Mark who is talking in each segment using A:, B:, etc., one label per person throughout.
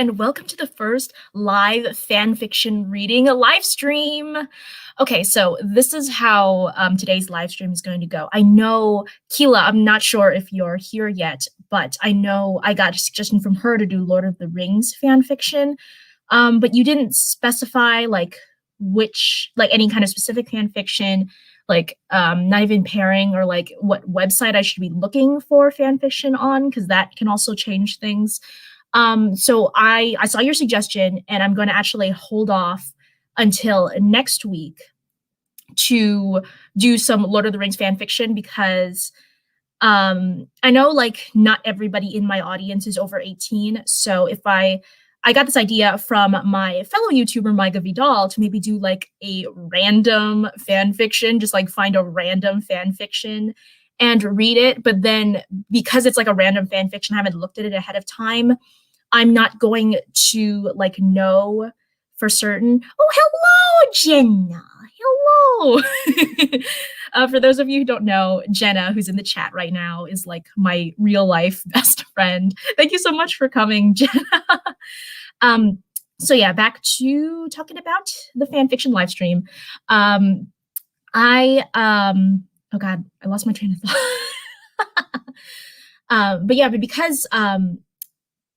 A: and welcome to the first live fan fiction reading live stream. Okay, so this is how today's live stream is going to go. I know, Keela, I'm not sure if you're here yet, but I know I got a suggestion from her to do Lord of the Rings fan fiction, but you didn't specify like which, like any kind of specific fan fiction, like not even pairing or like what website I should be looking for fan fiction on, because that can also change things. So I saw your suggestion, and I'm going to actually hold off until next week to do some Lord of the Rings fan fiction, because I know like not everybody in my audience is over 18. So if I got this idea from my fellow YouTuber Maiga Vidal to maybe do like a random fan fiction, just like find a random fan fiction and read it. But then because it's like a random fan fiction, I haven't looked at it ahead of time, I'm not going to like know for certain. Oh, hello, Jenna. Hello. For those of you who don't know, Jenna, who's in the chat right now, is like my real life best friend. Thank you so much for coming, Jenna. So yeah, back to talking about the fan fiction live stream. Oh God, I lost my train of thought. But because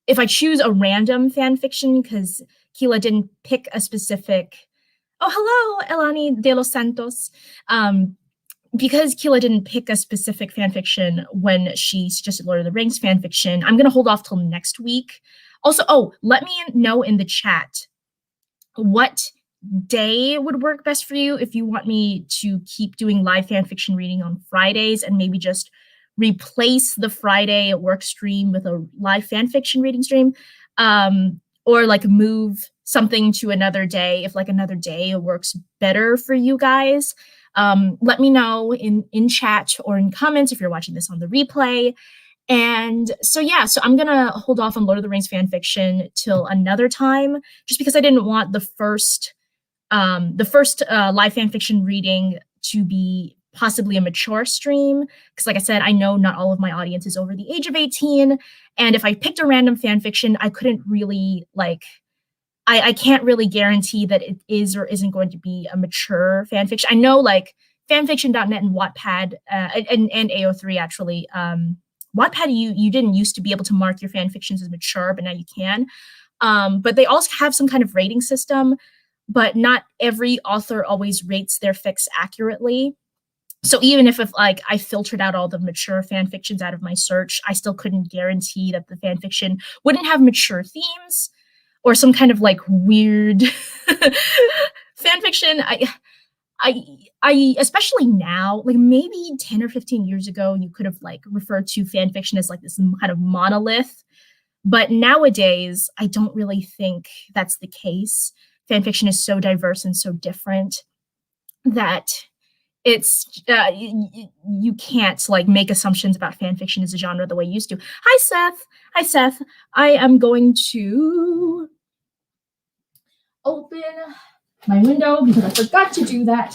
A: if I choose a random fan fiction, because Keela didn't pick a specific. Oh, hello, Elani de los Santos. Because Keela didn't pick a specific fan fiction when she suggested Lord of the Rings fan fiction, I'm going to hold off till next week. Also, let me know in the chat what day would work best for you if you want me to keep doing live fan fiction reading on Fridays and maybe just replace the Friday work stream with a live fan fiction reading stream, or like move something to another day if like another day works better for you guys. Let me know in chat or in comments if you're watching this on the replay. And so I'm gonna hold off on Lord of the Rings fan fiction till another time, just because I didn't want the first live fan fiction reading to be possibly a mature stream, because like I said, I know not all of my audience is over the age of 18, and if I picked a random fan fiction, I couldn't really like I can't really guarantee that it is or isn't going to be a mature fan fiction. I know like fanfiction.net and Wattpad and AO3 actually. Wattpad, you didn't used to be able to mark your fan fictions as mature, but now you can. But they also have some kind of rating system, but not every author always rates their fics accurately. So even if like I filtered out all the mature fan fictions out of my search, I still couldn't guarantee that the fan fiction wouldn't have mature themes or some kind of like weird fan fiction. I especially now, like maybe 10 or 15 years ago, you could have like referred to fan fiction as like this kind of monolith. But nowadays, I don't really think that's the case. Fan fiction is so diverse and so different that it's you can't like make assumptions about fan fiction as a genre the way you used to. Hi Seth. I am going to open my window because I forgot to do that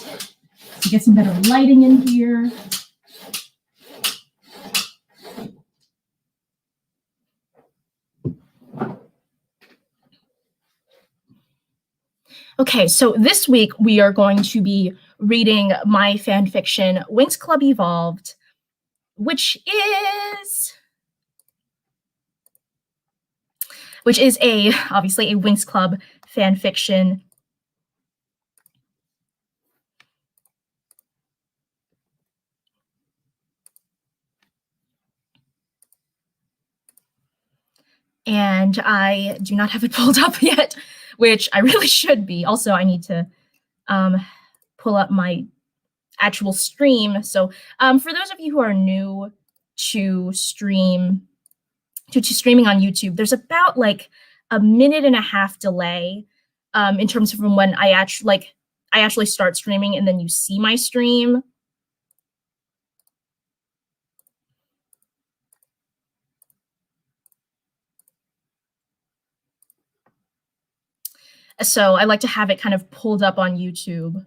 A: to get some better lighting in here. Okay, so this week we are going to be reading my fan fiction, Winx Club Evolved, which is obviously a Winx Club fan fiction. And I do not have it pulled up yet, which I really should be. Also, I need to pull up my actual stream. So for those of you who are new to streaming on YouTube, there's about like a minute and a half delay in terms of from when I actually start streaming and then you see my stream. So I like to have it kind of pulled up on YouTube.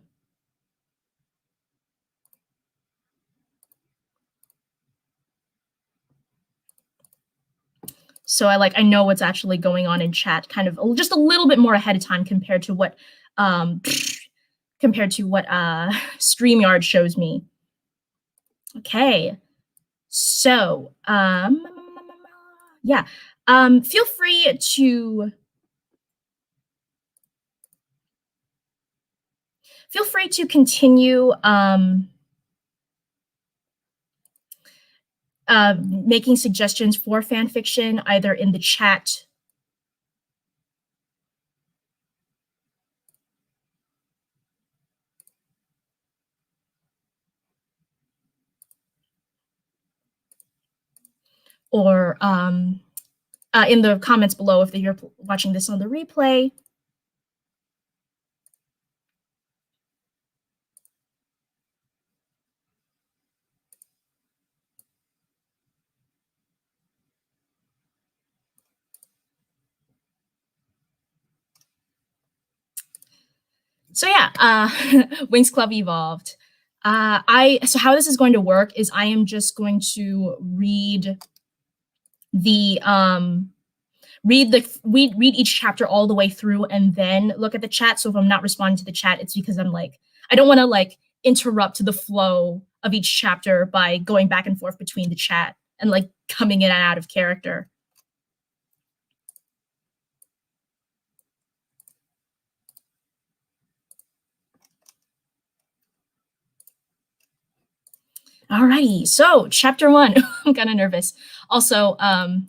A: So I know what's actually going on in chat, kind of just a little bit more ahead of time compared to what StreamYard shows me. Okay, so yeah, feel free to continue making suggestions for fan fiction either in the chat or in the comments below if you're watching this on the replay. So yeah, Winx Club evolved. So how this is going to work is I am just going to read each chapter all the way through and then look at the chat. So if I'm not responding to the chat, it's because I'm I don't want to interrupt the flow of each chapter by going back and forth between the chat and coming in and out of character. Alrighty, so chapter 1. I'm kind of nervous. Also,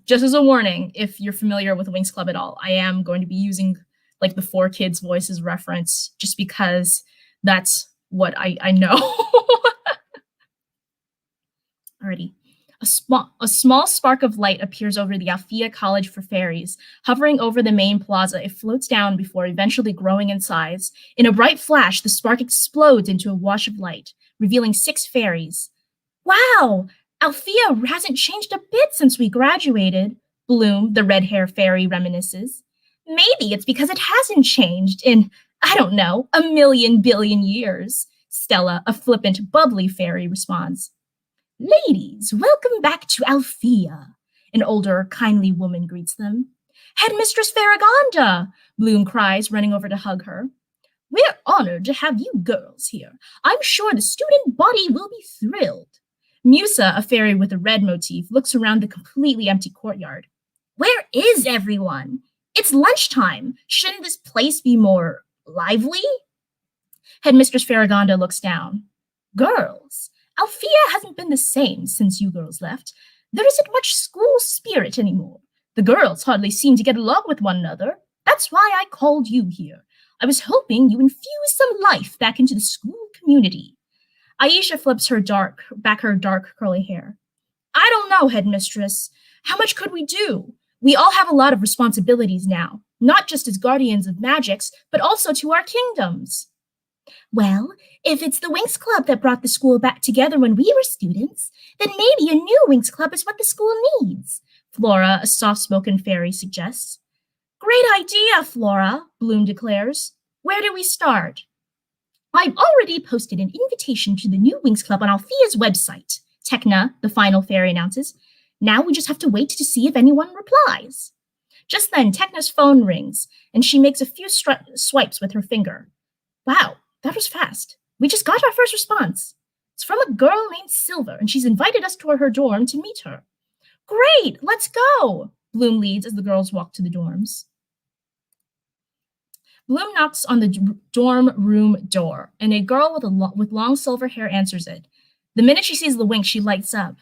A: just as a warning, if you're familiar with Winx Club at all, I am going to be using the 4Kids voices reference just because that's what I know. Alrighty. A small spark of light appears over the Althea College for Fairies. Hovering over the main plaza, it floats down before eventually growing in size. In a bright flash, the spark explodes into a wash of light, revealing 6 fairies. Wow, Althea hasn't changed a bit since we graduated, Bloom, the red hair fairy, reminisces. Maybe it's because it hasn't changed in, I don't know, 1,000,000 billion years, Stella, a flippant, bubbly fairy, responds. Ladies, welcome back to Althea, an older, kindly woman greets them. Headmistress Farragonda, Bloom cries, running over to hug her. We're honored to have you girls here. I'm sure the student body will be thrilled. Musa, a fairy with a red motif, looks around the completely empty courtyard. Where is everyone? It's lunchtime. Shouldn't this place be more lively? Headmistress Farragonda looks down. Girls, Althea hasn't been the same since you girls left. There isn't much school spirit anymore. The girls hardly seem to get along with one another. That's why I called you here. I was hoping you infuse some life back into the school community. Aisha flips her dark curly hair. I don't know, Headmistress. How much could we do? We all have a lot of responsibilities now, not just as guardians of magics, but also to our kingdoms. Well, if it's the Winx Club that brought the school back together when we were students, then maybe a new Winx Club is what the school needs, Flora, a soft-spoken fairy, suggests. Great idea, Flora, Bloom declares. Where do we start? I've already posted an invitation to the new Winx Club on Althea's website, Tecna, the final fairy, announces. Now we just have to wait to see if anyone replies. Just then, Tecna's phone rings, and she makes a few swipes with her finger. Wow, that was fast. We just got our first response. It's from a girl named Silver, and she's invited us to her dorm to meet her. Great, let's go, Bloom leads as the girls walk to the dorms. Bloom knocks on the dorm room door, and a girl with long silver hair answers it. The minute she sees the Winx, she lights up.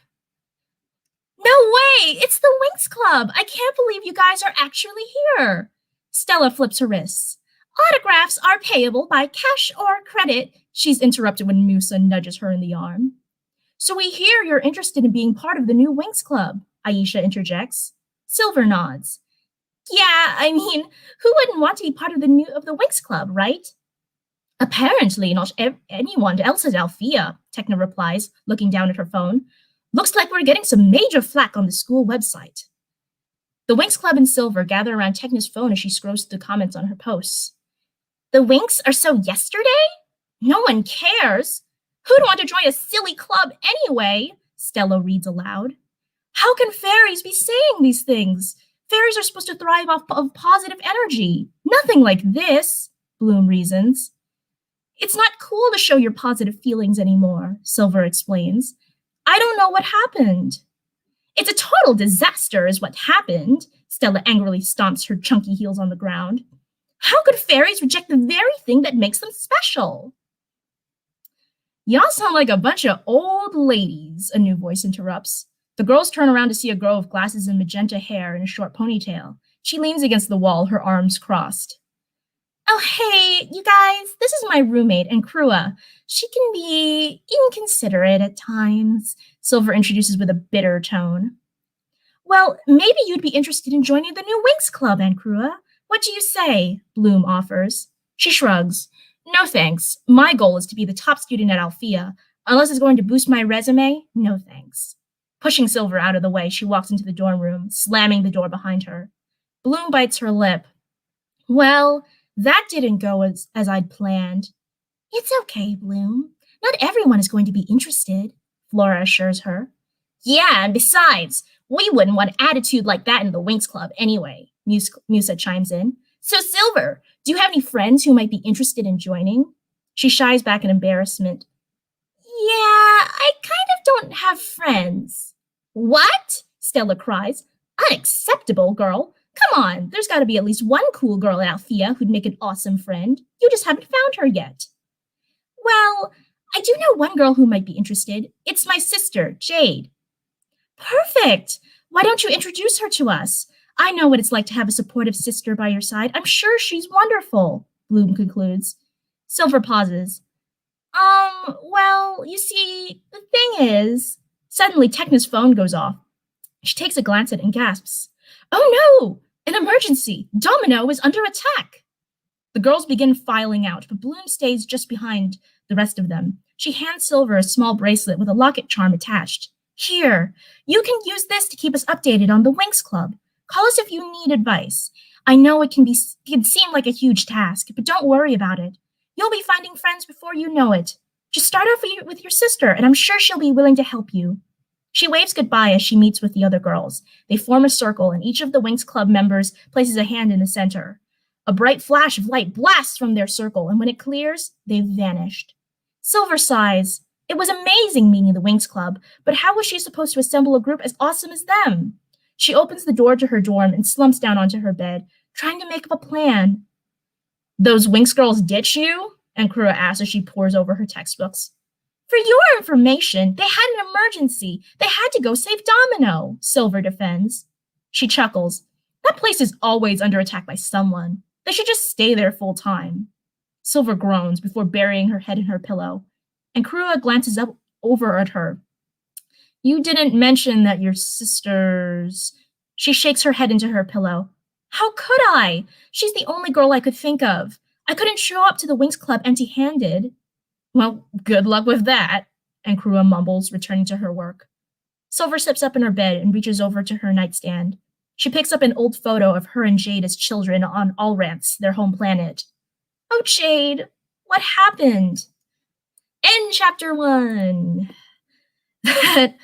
A: No way! It's the Winx Club! I can't believe you guys are actually here! Stella flips her wrists. Autographs are payable by cash or credit, she's interrupted when Musa nudges her in the arm. So we hear you're interested in being part of the new Winx Club, Aisha interjects. Silver nods. Yeah, I mean, who wouldn't want to be part of the Winx Club, right? Apparently not anyone else at Althea, Tecna replies, looking down at her phone. Looks like we're getting some major flack on the school website. The Winx Club and Silver gather around Tecna's phone as she scrolls through the comments on her posts. The Winx are so yesterday? No one cares. Who'd want to join a silly club anyway? Stella reads aloud. How can fairies be saying these things? Fairies are supposed to thrive off of positive energy. Nothing like this, Bloom reasons. It's not cool to show your positive feelings anymore, Silver explains. I don't know what happened. It's a total disaster, is what happened. Stella angrily stomps her chunky heels on the ground. How could fairies reject the very thing that makes them special? Y'all sound like a bunch of old ladies, a new voice interrupts. The girls turn around to see a girl with glasses and magenta hair and a short ponytail. She leans against the wall, her arms crossed. Oh, hey, you guys, this is my roommate, Krua. She can be inconsiderate at times, Silver introduces with a bitter tone. Well, maybe you'd be interested in joining the new Winx Club, Krua. What do you say? Bloom offers. She shrugs. No thanks. My goal is to be the top student at Althea. Unless it's going to boost my resume, no thanks. Pushing Silver out of the way, she walks into the dorm room, slamming the door behind her. Bloom bites her lip. Well, that didn't go as I'd planned. It's okay, Bloom. Not everyone is going to be interested, Flora assures her. Yeah, and besides, we wouldn't want attitude like that in the Winx Club anyway, Musa chimes in. So, Silver, do you have any friends who might be interested in joining? She shies back in embarrassment. Yeah, I kind of don't have friends. What? Stella cries. Unacceptable, girl. Come on, there's got to be at least one cool girl at Althea who'd make an awesome friend. You just haven't found her yet. Well, I do know one girl who might be interested. It's my sister, Jade. Perfect. Why don't you introduce her to us? I know what it's like to have a supportive sister by your side. I'm sure she's wonderful, Bloom concludes. Silver pauses. Well, you see, the thing is... Suddenly, Techna's phone goes off. She takes a glance at it and gasps. Oh no! An emergency! Domino is under attack! The girls begin filing out, but Bloom stays just behind the rest of them. She hands Silver a small bracelet with a locket charm attached. Here, you can use this to keep us updated on the Winx Club. Call us if you need advice. I know it can seem like a huge task, but don't worry about it. You'll be finding friends before you know it. Just start off with your sister, and I'm sure she'll be willing to help you. She waves goodbye as she meets with the other girls. They form a circle, and each of the Winx Club members places a hand in the center. A bright flash of light blasts from their circle, and when it clears, they've vanished. Silver sighs. It was amazing meeting the Winx Club, but how was she supposed to assemble a group as awesome as them? She opens the door to her dorm and slumps down onto her bed, trying to make up a plan. Those Winx girls ditch you? Krua asks as she pores over her textbooks. For your information, they had an emergency. They had to go save Domino, Silver defends. She chuckles. That place is always under attack by someone. They should just stay there full time. Silver groans before burying her head in her pillow, and Krua glances up over at her. You didn't mention that your sisters... She shakes her head into her pillow. How could I? She's the only girl I could think of. I couldn't show up to the Winx Club empty-handed. Well, good luck with that, Krua mumbles, returning to her work. Silver sits up in her bed and reaches over to her nightstand. She picks up an old photo of her and Jade as children on Alrance, their home planet. Oh, Jade, what happened? End chapter 1. That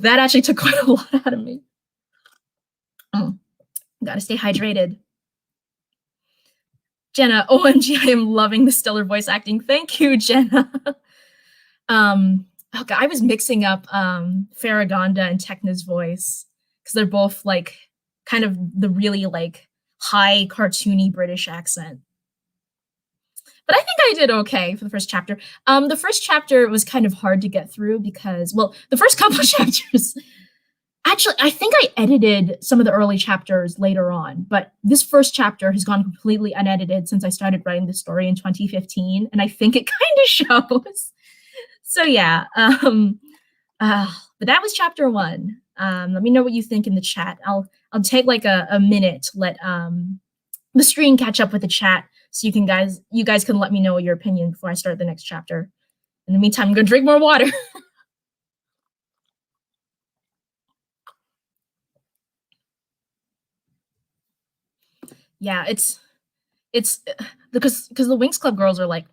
A: actually took quite a lot out of me. Gotta stay hydrated. Jenna, OMG, I am loving the stellar voice acting. Thank you, Jenna. Okay, I was mixing up Farragonda and Techna's voice because they're both like kind of the really like high cartoony British accent. But I think I did okay for the first chapter. The first chapter was kind of hard to get through because, well, the first couple of chapters, actually, I think I edited some of the early chapters later on, but this first chapter has gone completely unedited since I started writing the story in 2015, and I think it kind of shows. So yeah, but that was chapter 1. Let me know what you think in the chat. I'll take like a minute to let the screen catch up with the chat, so you guys can let me know your opinion before I start the next chapter. In the meantime, I'm gonna drink more water. Yeah, it's because the Winx Club girls are like,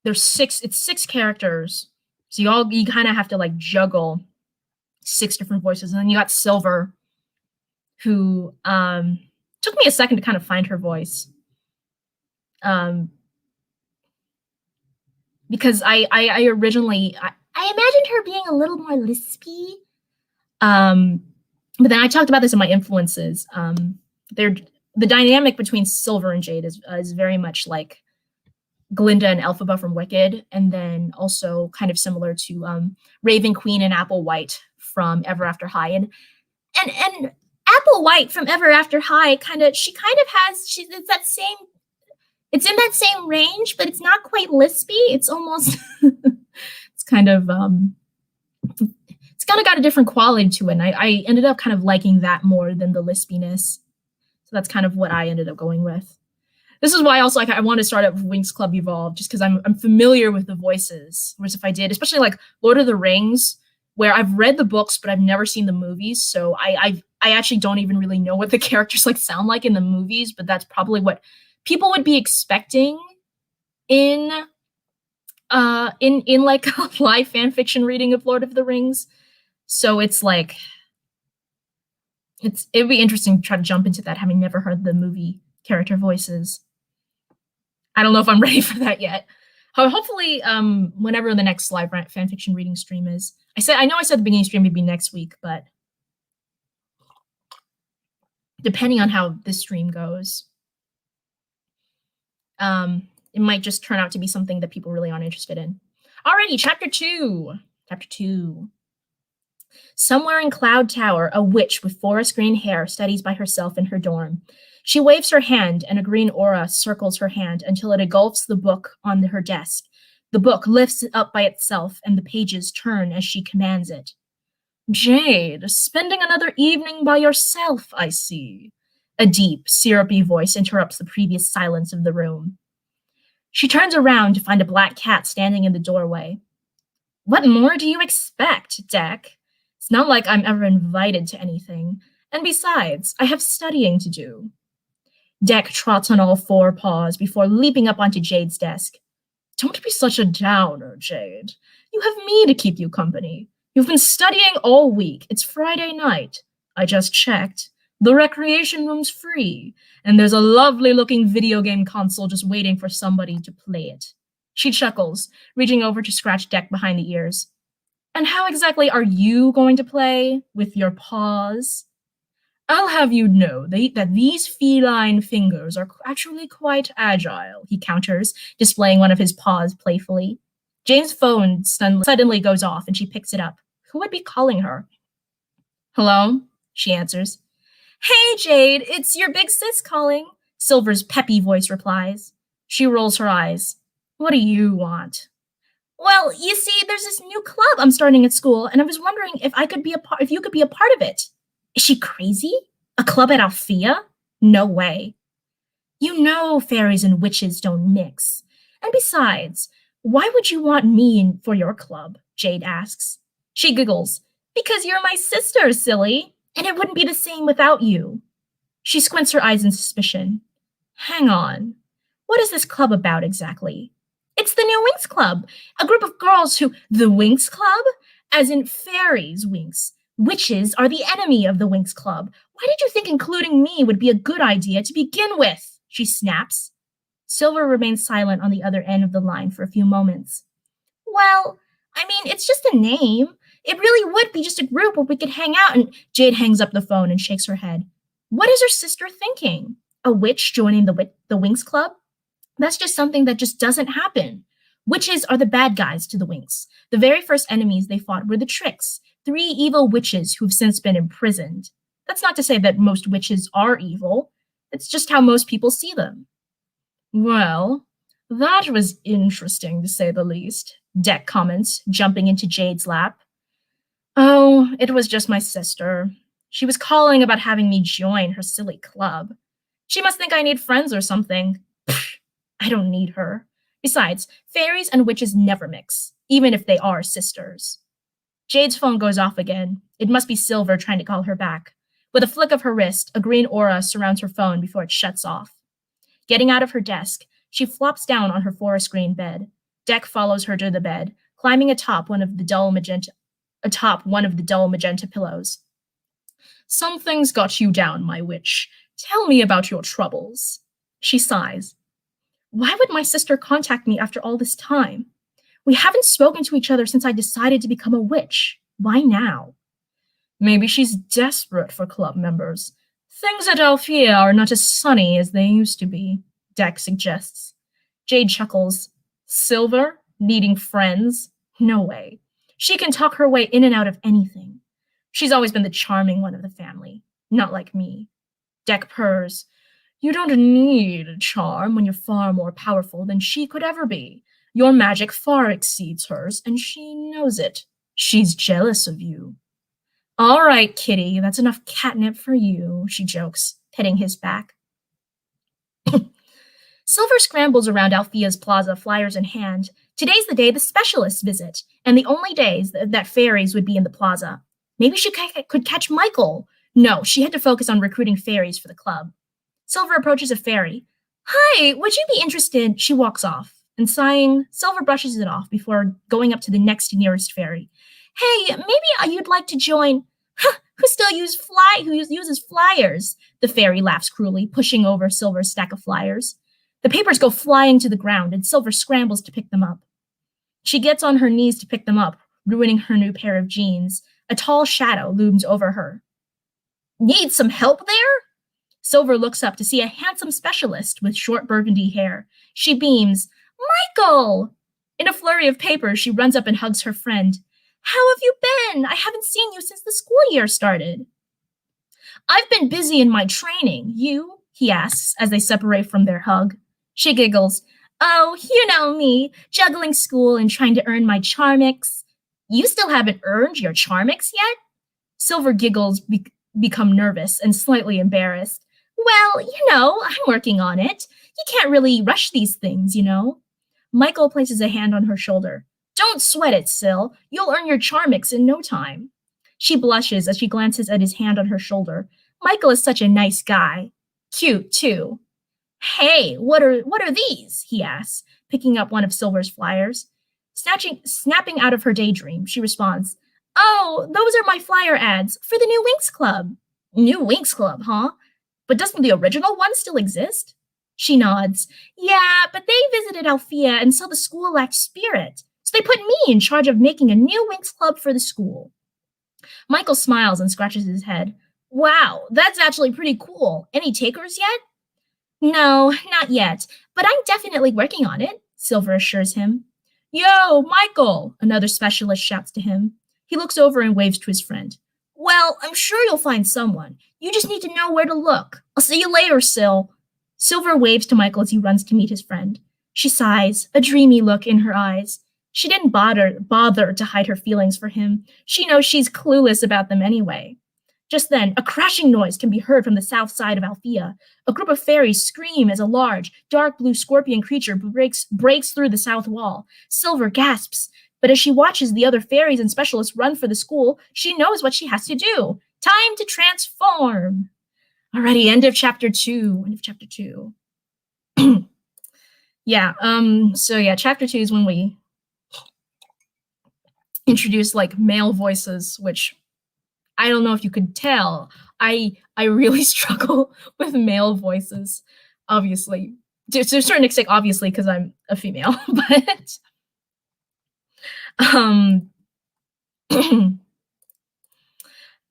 A: it's 6 characters, so you kind of have to like juggle 6 different voices, and then you got Silver, who took me a second to kind of find her voice. Because I originally I imagined her being a little more lispy. But then I talked about this in my influences. They're the dynamic between Silver and Jade is very much like Glinda and Elphaba from Wicked, and then also kind of similar to Raven Queen and Apple White from Ever After High. And Apple White from Ever After High she kind of has it's in that same range, but it's not quite lispy. It's almost it's kind of got a different quality to it. And I ended up kind of liking that more than the lispiness. So that's kind of what I ended up going with. This is why also I want to start up Winx Club Evolved, just because I'm familiar with the voices. Whereas if I did, especially like Lord of the Rings, where I've read the books but I've never seen the movies, so I actually don't even really know what the characters like sound like in the movies. But that's probably what people would be expecting in like a live fan fiction reading of Lord of the Rings. So it's like it'd be interesting to try to jump into that, having never heard the movie character voices. I don't know if I'm ready for that yet. Hopefully, whenever the next live fanfiction reading stream is. I know I said the beginning stream would be next week, but depending on how this stream goes, it might just turn out to be something that people really aren't interested in. Alrighty, chapter 2. Chapter 2. Somewhere in Cloud Tower, a witch with forest green hair studies by herself in her dorm. She waves her hand, and a green aura circles her hand until it engulfs the book on her desk. The book lifts up by itself, and the pages turn as she commands it. Jade, spending another evening by yourself, I see. A deep, syrupy voice interrupts the previous silence of the room. She turns around to find a black cat standing in the doorway. What more do you expect, Deck? It's not like I'm ever invited to anything. And besides, I have studying to do. Deck trots on all four paws before leaping up onto Jade's desk. Don't be such a downer, Jade. You have me to keep you company. You've been studying all week. It's Friday night. I just checked. The recreation room's free, and there's a lovely-looking video game console just waiting for somebody to play it. She chuckles, reaching over to scratch Deck behind the ears. And how exactly are you going to play? With your paws? I'll have you know that these feline fingers are actually quite agile, he counters, displaying one of his paws playfully. Jane's phone suddenly goes off, and she picks it up. Who would be calling her? Hello? She answers. Hey, Jade, it's your big sis calling, Silver's peppy voice replies. She rolls her eyes. What do you want? Well, you see, there's this new club I'm starting at school, and I was wondering if you could be a part of it. Is she crazy? A club at Althea? No way. You know fairies and witches don't mix. And besides, why would you want me for your club? Jade asks. She giggles. Because you're my sister, silly, and it wouldn't be the same without you. She squints her eyes in suspicion. Hang on. What is this club about exactly? It's the new Winx Club, a group of girls who... The Winx Club? As in fairies, Winx. Witches are the enemy of the Winx Club. Why did you think including me would be a good idea to begin with? She snaps. Silver remains silent on the other end of the line for a few moments. Well, I mean, it's just a name. It really would be just a group where we could hang out. And Jade hangs up the phone and shakes her head. What is her sister thinking? A witch joining the Winx Club? That's just something that just doesn't happen. Witches are the bad guys to the Winx. The very first enemies they fought were the Tricks, 3 evil witches who've since been imprisoned. That's not to say that most witches are evil. It's just how most people see them. Well, that was interesting to say the least, Deck comments, jumping into Jade's lap. Oh, it was just my sister. She was calling about having me join her silly club. She must think I need friends or something. Pfft, I don't need her. Besides, fairies and witches never mix, even if they are sisters. Jade's phone goes off again. It must be Silver trying to call her back. With a flick of her wrist, a green aura surrounds her phone before it shuts off. Getting out of her desk, she flops down on her forest green bed. Deck follows her to the bed, climbing atop one of the dull magenta pillows. Some things got you down, my witch. Tell me about your troubles. She sighs. Why would my sister contact me after all this time? We haven't spoken to each other since I decided to become a witch. Why now? Maybe she's desperate for club members. Things at Althea are not as sunny as they used to be, Deck suggests. Jade chuckles. Silver? Needing friends? No way. She can talk her way in and out of anything. She's always been the charming one of the family, not like me. Deck purrs. You don't need a charm when you're far more powerful than she could ever be. Your magic far exceeds hers, and she knows it. She's jealous of you. All right, kitty, that's enough catnip for you, she jokes, petting his back. Silver scrambles around Althea's plaza, flyers in hand. Today's the day the specialists visit, and the only days that fairies would be in the plaza. Maybe she could catch Michael. No, she had to focus on recruiting fairies for the club. Silver approaches a fairy. Hi, would you be interested? She walks off, and sighing, Silver brushes it off before going up to the next nearest fairy. Hey, maybe you'd like to join. Huh, who uses flyers? The fairy laughs cruelly, pushing over Silver's stack of flyers. The papers go flying to the ground, and Silver scrambles to pick them up. She gets on her knees to pick them up, ruining her new pair of jeans. A tall shadow looms over her. Need some help there? Silver looks up to see a handsome specialist with short burgundy hair. She beams. Michael! In a flurry of papers, she runs up and hugs her friend. How have you been? I haven't seen you since the school year started. I've been busy in my training. You? He asks as they separate from their hug. She giggles. Oh, you know me, juggling school and trying to earn my Charmix. You still haven't earned your Charmix yet? Silver giggles, become nervous and slightly embarrassed. Well, I'm working on it. You can't really rush these things, Michael places a hand on her shoulder. Don't sweat it, Sil. You'll earn your Charmix in no time. She blushes as she glances at his hand on her shoulder. Michael is such a nice guy. Cute, too. Hey, what are these? He asks, picking up one of Silver's flyers. Snapping out of her daydream, she responds, Oh, those are my flyer ads for the new Winx Club. New Winx Club, huh? But doesn't the original one still exist? She nods. Yeah, but they visited Althea and saw the school lacked spirit. So they put me in charge of making a new Winx Club for the school. Michael smiles and scratches his head. Wow, that's actually pretty cool. Any takers yet? No, not yet, but I'm definitely working on it, Silver assures him. Yo, Michael, another specialist shouts to him. He looks over and waves to his friend. Well, I'm sure you'll find someone. You just need to know where to look. I'll see you later, Sil. Silver waves to Michael as he runs to meet his friend. She sighs, a dreamy look in her eyes. She didn't bother to hide her feelings for him. She knows she's clueless about them anyway. Just then, a crashing noise can be heard from the south side of Althea. A group of fairies scream as a large, dark blue scorpion creature breaks through the south wall. Silver gasps, but as she watches the other fairies and specialists run for the school, she knows what she has to do. Time to transform. Alrighty, end of chapter 2. Yeah, chapter 2 is when we introduce male voices, which I don't know if you could tell. I really struggle with male voices, obviously. To a certain extent, obviously, because I'm a female, but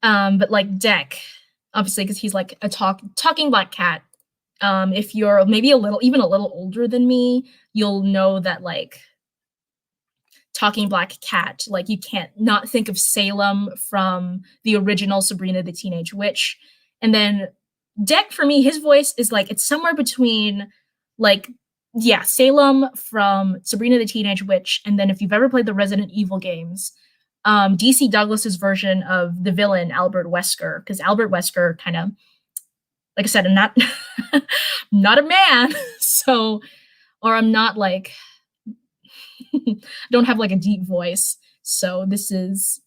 A: but Deck, obviously, because he's a talking black cat. If you're maybe even a little older than me, you'll know that talking black cat, you can't not think of Salem from the original Sabrina the Teenage Witch. And then Deck, for me, his voice is it's somewhere between Salem from Sabrina the Teenage Witch, and then if you've ever played the Resident Evil games, DC Douglas's version of the villain Albert Wesker, because Albert Wesker kind of, like I said, I'm not not a man, or I'm not don't have a deep voice, so this is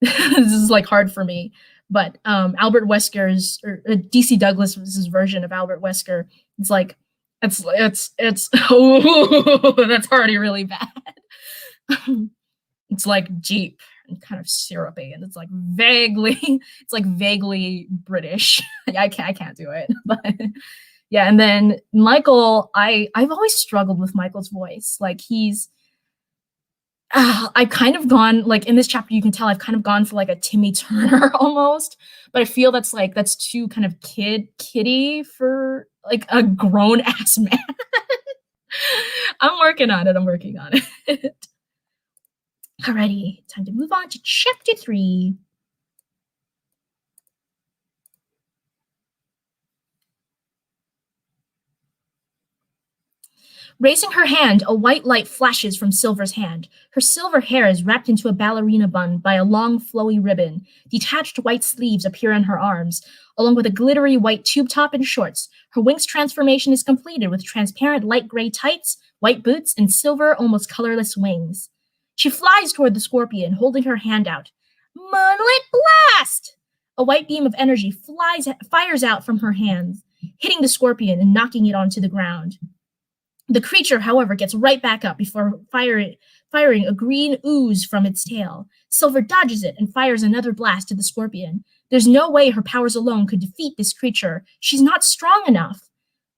A: hard for me. But Albert Wesker's or DC Douglas's version of Albert Wesker, it's oh, that's already really bad. It's deep, and kind of syrupy, and it's like vaguely British. I can't do it, but yeah. And then Michael, I've always struggled with Michael's voice. Like I've kind of gone like in this chapter, you can tell I've kind of gone for like a Timmy Turner almost, but I feel that's too kind of kiddie for like a grown ass man. I'm working on it. Alrighty, time to move on to chapter 3. Raising her hand, a white light flashes from Silver's hand. Her silver hair is wrapped into a ballerina bun by a long, flowy ribbon. Detached white sleeves appear on her arms, along with a glittery white tube top and shorts. Her Winx transformation is completed with transparent light gray tights, white boots, and silver, almost colorless wings. She flies toward the scorpion, holding her hand out. Moonlit blast! A white beam of energy fires out from her hands, hitting the scorpion and knocking it onto the ground. The creature, however, gets right back up before firing a green ooze from its tail. Silver dodges it and fires another blast to the scorpion. There's no way her powers alone could defeat this creature. She's not strong enough.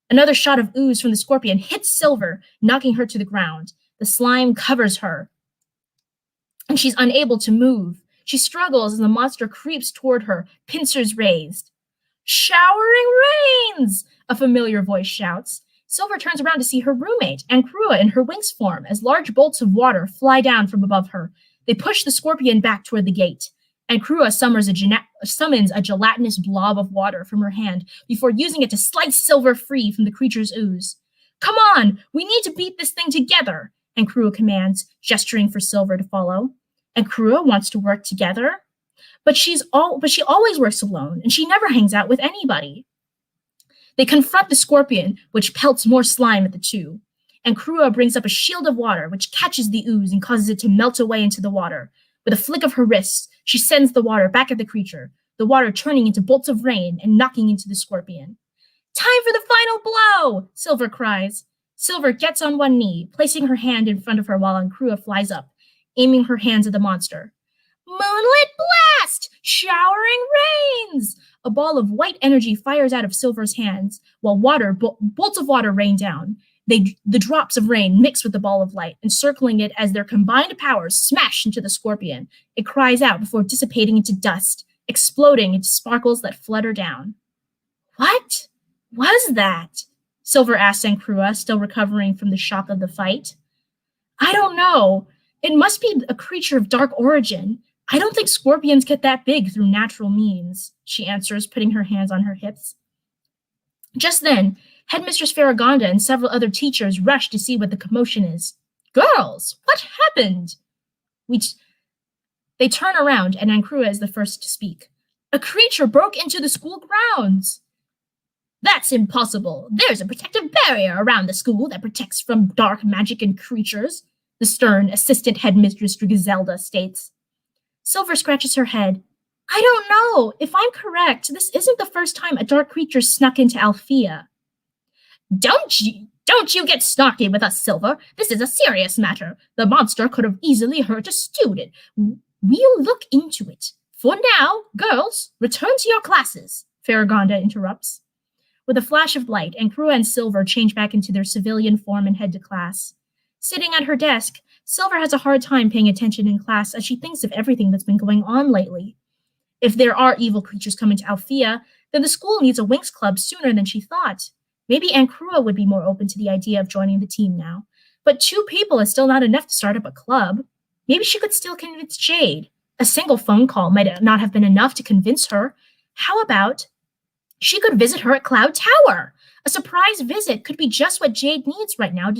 A: Another shot of ooze from the scorpion hits Silver, knocking her to the ground. The slime covers her, and she's unable to move. She struggles as the monster creeps toward her, pincers raised. Showering rains! A familiar voice shouts. Silver turns around to see her roommate, Ancrua, in her Winx form, as large bolts of water fly down from above her. They push the scorpion back toward the gate. Ancrua summons a gelatinous blob of water from her hand before using it to slice Silver free from the creature's ooze. Come on, we need to beat this thing together, Ancrua commands, gesturing for Silver to follow. Ancrua wants to work together, but she always works alone, and she never hangs out with anybody. They confront the scorpion, which pelts more slime at the two. Ancrua brings up a shield of water, which catches the ooze and causes it to melt away into the water. With a flick of her wrists, she sends the water back at the creature, the water turning into bolts of rain and knocking into the scorpion. Time for the final blow! Silver cries. Silver gets on one knee, placing her hand in front of her while Ancrua flies up, aiming her hands at the monster. Moonlit blast! Showering rains! A ball of white energy fires out of Silver's hands, while bolts of water rain down. The drops of rain mix with the ball of light, encircling it as their combined powers smash into the scorpion. It cries out before dissipating into dust, exploding into sparkles that flutter down. What was that? Silver asked Ancrua, still recovering from the shock of the fight. I don't know. It must be a creature of dark origin. I don't think scorpions get that big through natural means, she answers, putting her hands on her hips. Just then, Headmistress Farragonda and several other teachers rush to see what the commotion is. Girls, what happened? They turn around, and Ancrua is the first to speak. A creature broke into the school grounds. That's impossible. There's a protective barrier around the school that protects from dark magic and creatures, the stern assistant headmistress Griselda states. Silver scratches her head. I don't know. If I'm correct, this isn't the first time a dark creature snuck into Althea. Don't you get snarky with us, Silver. This is a serious matter. The monster could have easily hurt a student. We'll look into it. For now, girls, return to your classes, Farragonda interrupts. With a flash of light, Ancrua and Silver change back into their civilian form and head to class. Sitting at her desk, Silver has a hard time paying attention in class as she thinks of everything that's been going on lately. If there are evil creatures coming to Althea, then the school needs a Winx club sooner than she thought. Maybe Ancrua would be more open to the idea of joining the team now. But 2 people is still not enough to start up a club. Maybe she could still convince Jade. A single phone call might not have been enough to convince her. How about she could visit her at Cloud Tower? A surprise visit could be just what Jade needs right now.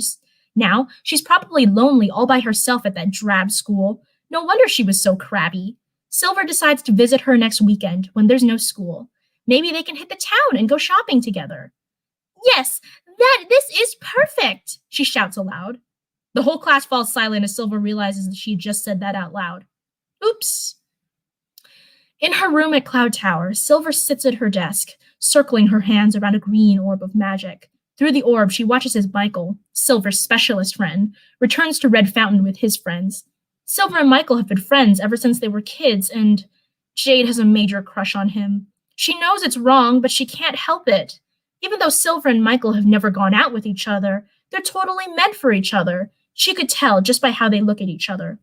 A: Now, she's probably lonely all by herself at that drab school. No wonder she was so crabby. Silver decides to visit her next weekend when there's no school. Maybe they can hit the town and go shopping together. Yes, this is perfect, she shouts aloud. The whole class falls silent as Silver realizes that she just said that out loud. Oops. In her room at Cloud Tower, Silver sits at her desk, circling her hands around a green orb of magic. Through the orb, she watches as Michael, Silver's specialist friend, returns to Red Fountain with his friends. Silver and Michael have been friends ever since they were kids, and Jade has a major crush on him. She knows it's wrong, but she can't help it. Even though Silver and Michael have never gone out with each other, they're totally meant for each other. She could tell just by how they look at each other.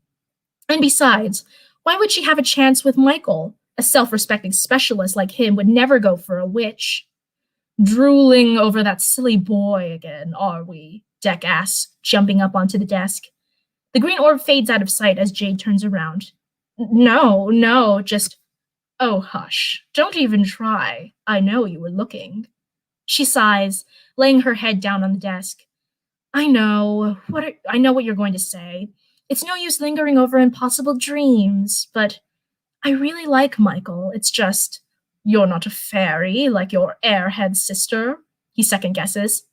A: And besides, why would she have a chance with Michael? A self-respecting specialist like him would never go for a witch. Drooling over that silly boy again, are we? Deck asks, jumping up onto the desk. The green orb fades out of sight as Jade turns around. No, just... Oh, hush. Don't even try. I know you were looking. She sighs, laying her head down on the desk. I know what you're going to say. It's no use lingering over impossible dreams, but I really like Michael. It's just, you're not a fairy like your airhead sister, he second guesses.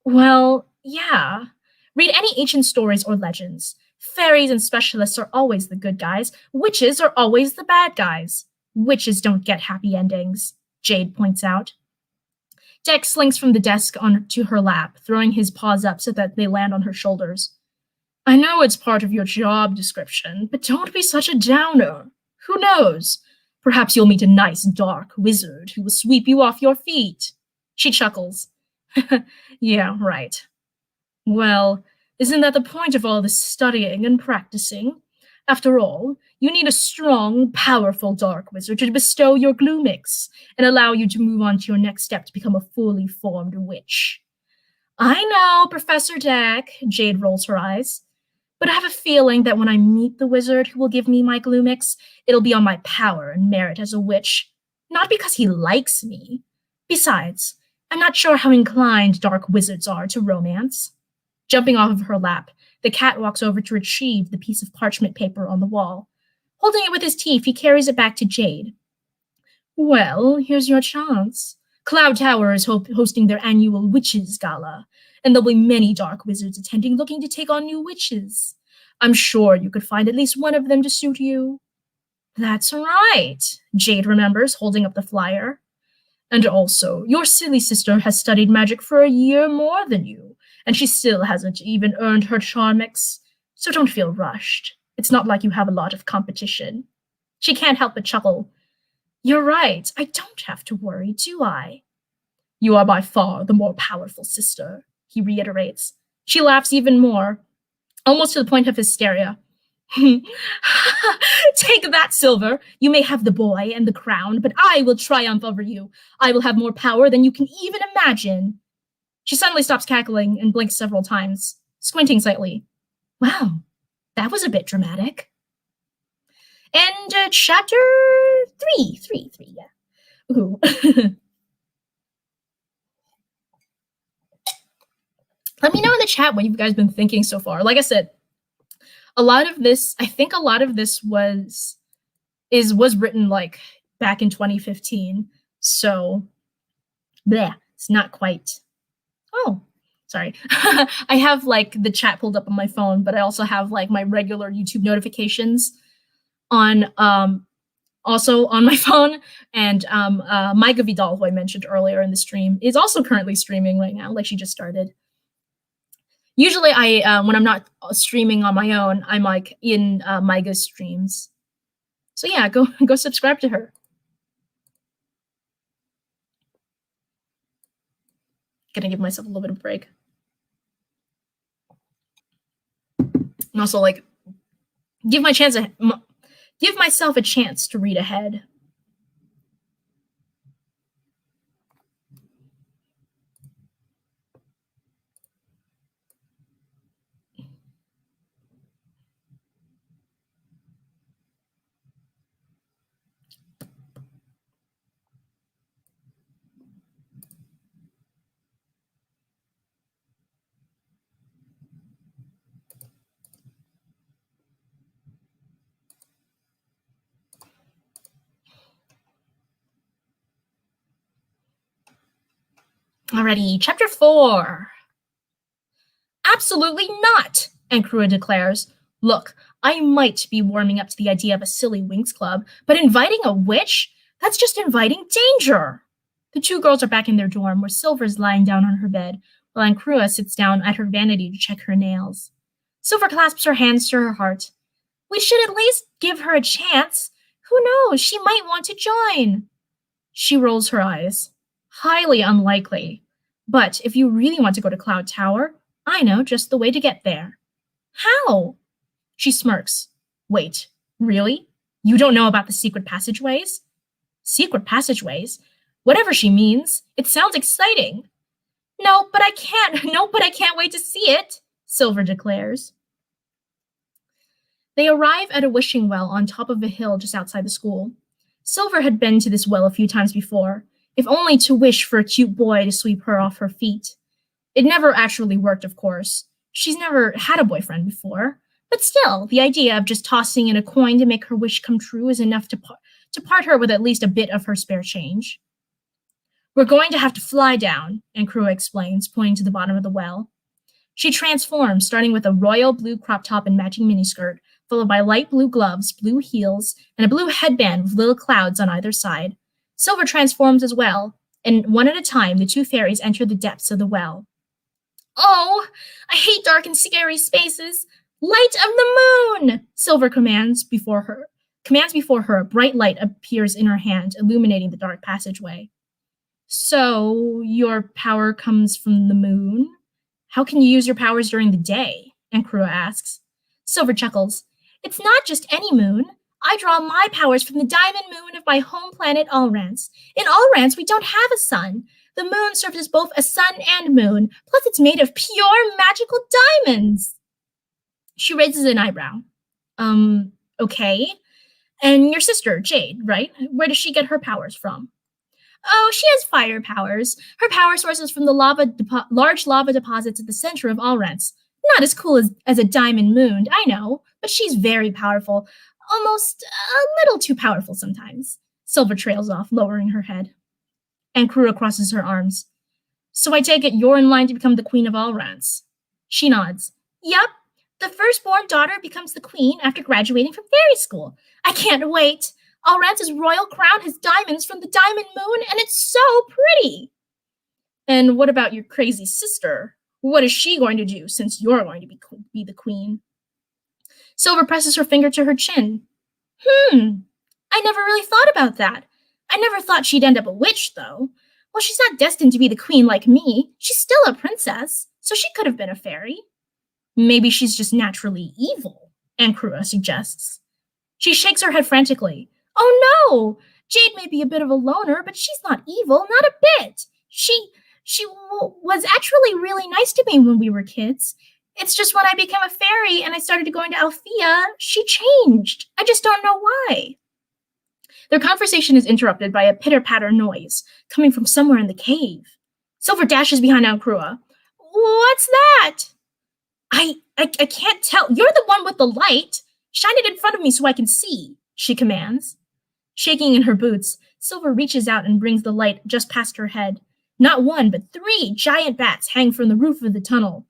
A: Well, yeah. Read any ancient stories or legends. Fairies and specialists are always the good guys. Witches are always the bad guys. Witches don't get happy endings, Jade points out. Dex slinks from the desk onto her lap, throwing his paws up so that they land on her shoulders. I know it's part of your job description, but don't be such a downer. Who knows? Perhaps you'll meet a nice dark wizard who will sweep you off your feet. She chuckles. Yeah, right. Well, isn't that the point of all this studying and practicing? After all, you need a strong, powerful dark wizard to bestow your Gloomix and allow you to move on to your next step to become a fully formed witch. I know, Professor Deck, Jade rolls her eyes, but I have a feeling that when I meet the wizard who will give me my Gloomix, it'll be on my power and merit as a witch, not because he likes me. Besides, I'm not sure how inclined dark wizards are to romance. Jumping off of her lap, the cat walks over to retrieve the piece of parchment paper on the wall. Holding it with his teeth, he carries it back to Jade. Well, here's your chance. Cloud Tower is hosting their annual Witches Gala, and there'll be many dark wizards attending looking to take on new witches. I'm sure you could find at least one of them to suit you. That's right, Jade remembers, holding up the flyer. And also, your silly sister has studied magic for a year more than you, and she still hasn't even earned her Charmix, so don't feel rushed. It's not like you have a lot of competition. She can't help but chuckle. You're right, I don't have to worry, do I? You are by far the more powerful sister, he reiterates. She laughs even more, almost to the point of hysteria. Take that, Silver. You may have the boy and the crown, but I will triumph over you. I will have more power than you can even imagine. She suddenly stops cackling and blinks several times, squinting slightly. Wow, that was a bit dramatic. And chapter 3, yeah. Ooh. Let me know in the chat what you've guys been thinking so far. Like I said, I think a lot of this was written like back in 2015. So, bleh, it's not quite. Oh, sorry. I have like the chat pulled up on my phone, but I also have like my regular YouTube notifications on also on my phone. And Micah Vidal, who I mentioned earlier in the stream, is also currently streaming right now. Like she just started. Usually I, when I'm not streaming on my own, I'm like in Maiga's streams. So yeah, go subscribe to her. Gonna give myself a little bit of a break. And also like give myself a chance to read ahead. Alrighty, chapter 4. Absolutely not, Ankrua declares. Look, I might be warming up to the idea of a silly Winx club, but inviting a witch? That's just inviting danger. The two girls are back in their dorm, where Silver's lying down on her bed, while Ankrua sits down at her vanity to check her nails. Silver clasps her hands to her heart. We should at least give her a chance. Who knows? She might want to join. She rolls her eyes. Highly unlikely. But if you really want to go to Cloud Tower, I know just the way to get there. How? She smirks. Wait, really? You don't know about the secret passageways? Secret passageways? Whatever she means, it sounds exciting. No, but I can't wait to see it, Silver declares. They arrive at a wishing well on top of a hill just outside the school. Silver had been to this well a few times before, if only to wish for a cute boy to sweep her off her feet. It never actually worked, of course. She's never had a boyfriend before. But still, the idea of just tossing in a coin to make her wish come true is enough to part her with at least a bit of her spare change. We're going to have to fly down, Ankrua explains, pointing to the bottom of the well. She transforms, starting with a royal blue crop top and matching miniskirt, followed by light blue gloves, blue heels, and a blue headband with little clouds on either side. Silver transforms as well, and one at a time, the two fairies enter the depths of the well. Oh, I hate dark and scary spaces. Light of the moon! Silver commands before her. A bright light appears in her hand, illuminating the dark passageway. So, your power comes from the moon? How can you use your powers during the day? Ankrua asks. Silver chuckles. It's not just any moon. I draw my powers from the diamond moon of my home planet Alrance. In Alrance, we don't have a sun. The moon serves as both a sun and moon, plus it's made of pure magical diamonds. She raises an eyebrow. Okay. And your sister, Jade, right? Where does she get her powers from? Oh, she has fire powers. Her power source is from the large lava deposits at the center of Alrance. Not as cool as a diamond moon, I know, but she's very powerful. Almost a little too powerful sometimes. Silver trails off, lowering her head. Ankrua crosses her arms. So I take it you're in line to become the queen of Alrance. She nods. Yup. The firstborn daughter becomes the queen after graduating from fairy school. I can't wait. Alrance's royal crown has diamonds from the diamond moon, and it's so pretty. And what about your crazy sister? What is she going to do since you're going to be the queen? Silver presses her finger to her chin. I never really thought about that. I never thought she'd end up a witch, though. Well, she's not destined to be the queen like me. She's still a princess, so she could have been a fairy. Maybe she's just naturally evil, Ankrua suggests. She shakes her head frantically. Oh no! Jade may be a bit of a loner, but she's not evil, not a bit. She was actually really nice to me when we were kids. It's just when I became a fairy and I started going to Althea, she changed. I just don't know why. Their conversation is interrupted by a pitter-patter noise coming from somewhere in the cave. Silver dashes behind Ankrua. What's that? I can't tell. You're the one with the light. Shine it in front of me so I can see, she commands. Shaking in her boots, Silver reaches out and brings the light just past her head. Not one, but 3 giant bats hang from the roof of the tunnel.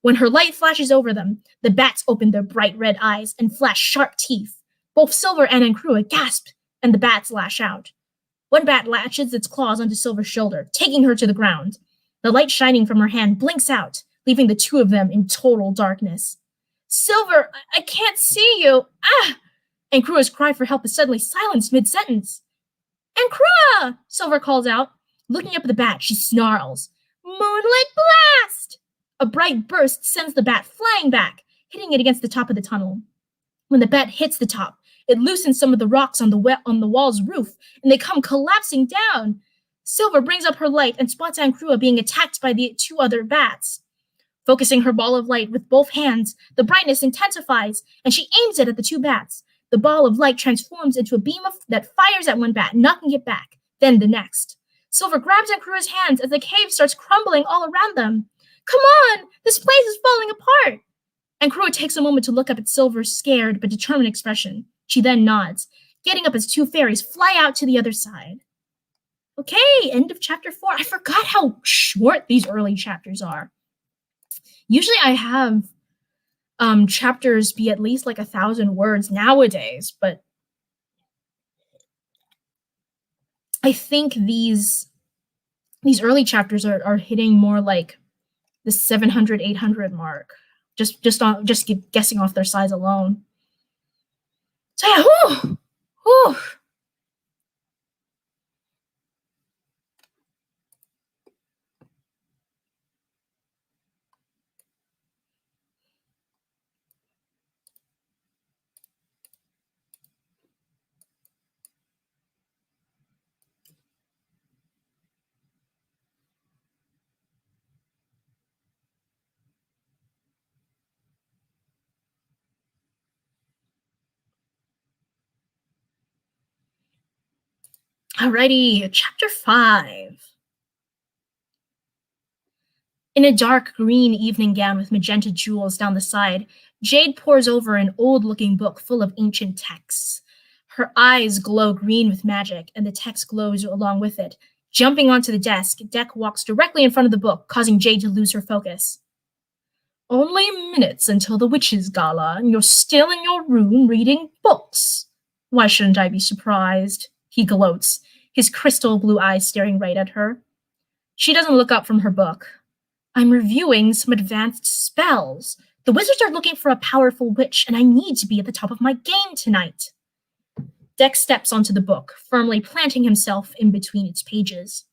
A: When her light flashes over them, the bats open their bright red eyes and flash sharp teeth. Both Silver and Ankrua gasp, and the bats lash out. One bat latches its claws onto Silver's shoulder, taking her to the ground. The light shining from her hand blinks out, leaving the two of them in total darkness. Silver, I can't see you. Ah! Ankrua's cry for help is suddenly silenced mid-sentence. Ankrua! Silver calls out. Looking up at the bat, she snarls. Moonlit blast! A bright burst sends the bat flying back, hitting it against the top of the tunnel. When the bat hits the top, it loosens some of the rocks on the wall's roof, and they come collapsing down. Silver brings up her light and spots Ankrua being attacked by the 2 other bats. Focusing her ball of light with both hands, the brightness intensifies, and she aims it at the 2 bats. The ball of light transforms into a beam that fires at one bat, knocking it back, then the next. Silver grabs Ankrua's hands as the cave starts crumbling all around them. Come on! This place is falling apart! Ankrua takes a moment to look up at Silver's scared but determined expression. She then nods, getting up as 2 fairies fly out to the other side. Okay, end of chapter 4. I forgot how short these early chapters are. Usually I have chapters be at least like 1,000 words nowadays, but I think these early chapters are hitting more like the 700, 800 mark, just guessing off their size alone. So yeah, whew, whew. Alrighty, chapter 5. In a dark green evening gown with magenta jewels down the side, Jade pores over an old-looking book full of ancient texts. Her eyes glow green with magic, and the text glows along with it. Jumping onto the desk, Deck walks directly in front of the book, causing Jade to lose her focus. Only minutes until the Witches' Gala, and you're still in your room reading books. Why shouldn't I be surprised? He gloats, his crystal blue eyes staring right at her. She doesn't look up from her book. I'm reviewing some advanced spells. The wizards are looking for a powerful witch, and I need to be at the top of my game tonight. Dex steps onto the book, firmly planting himself in between its pages.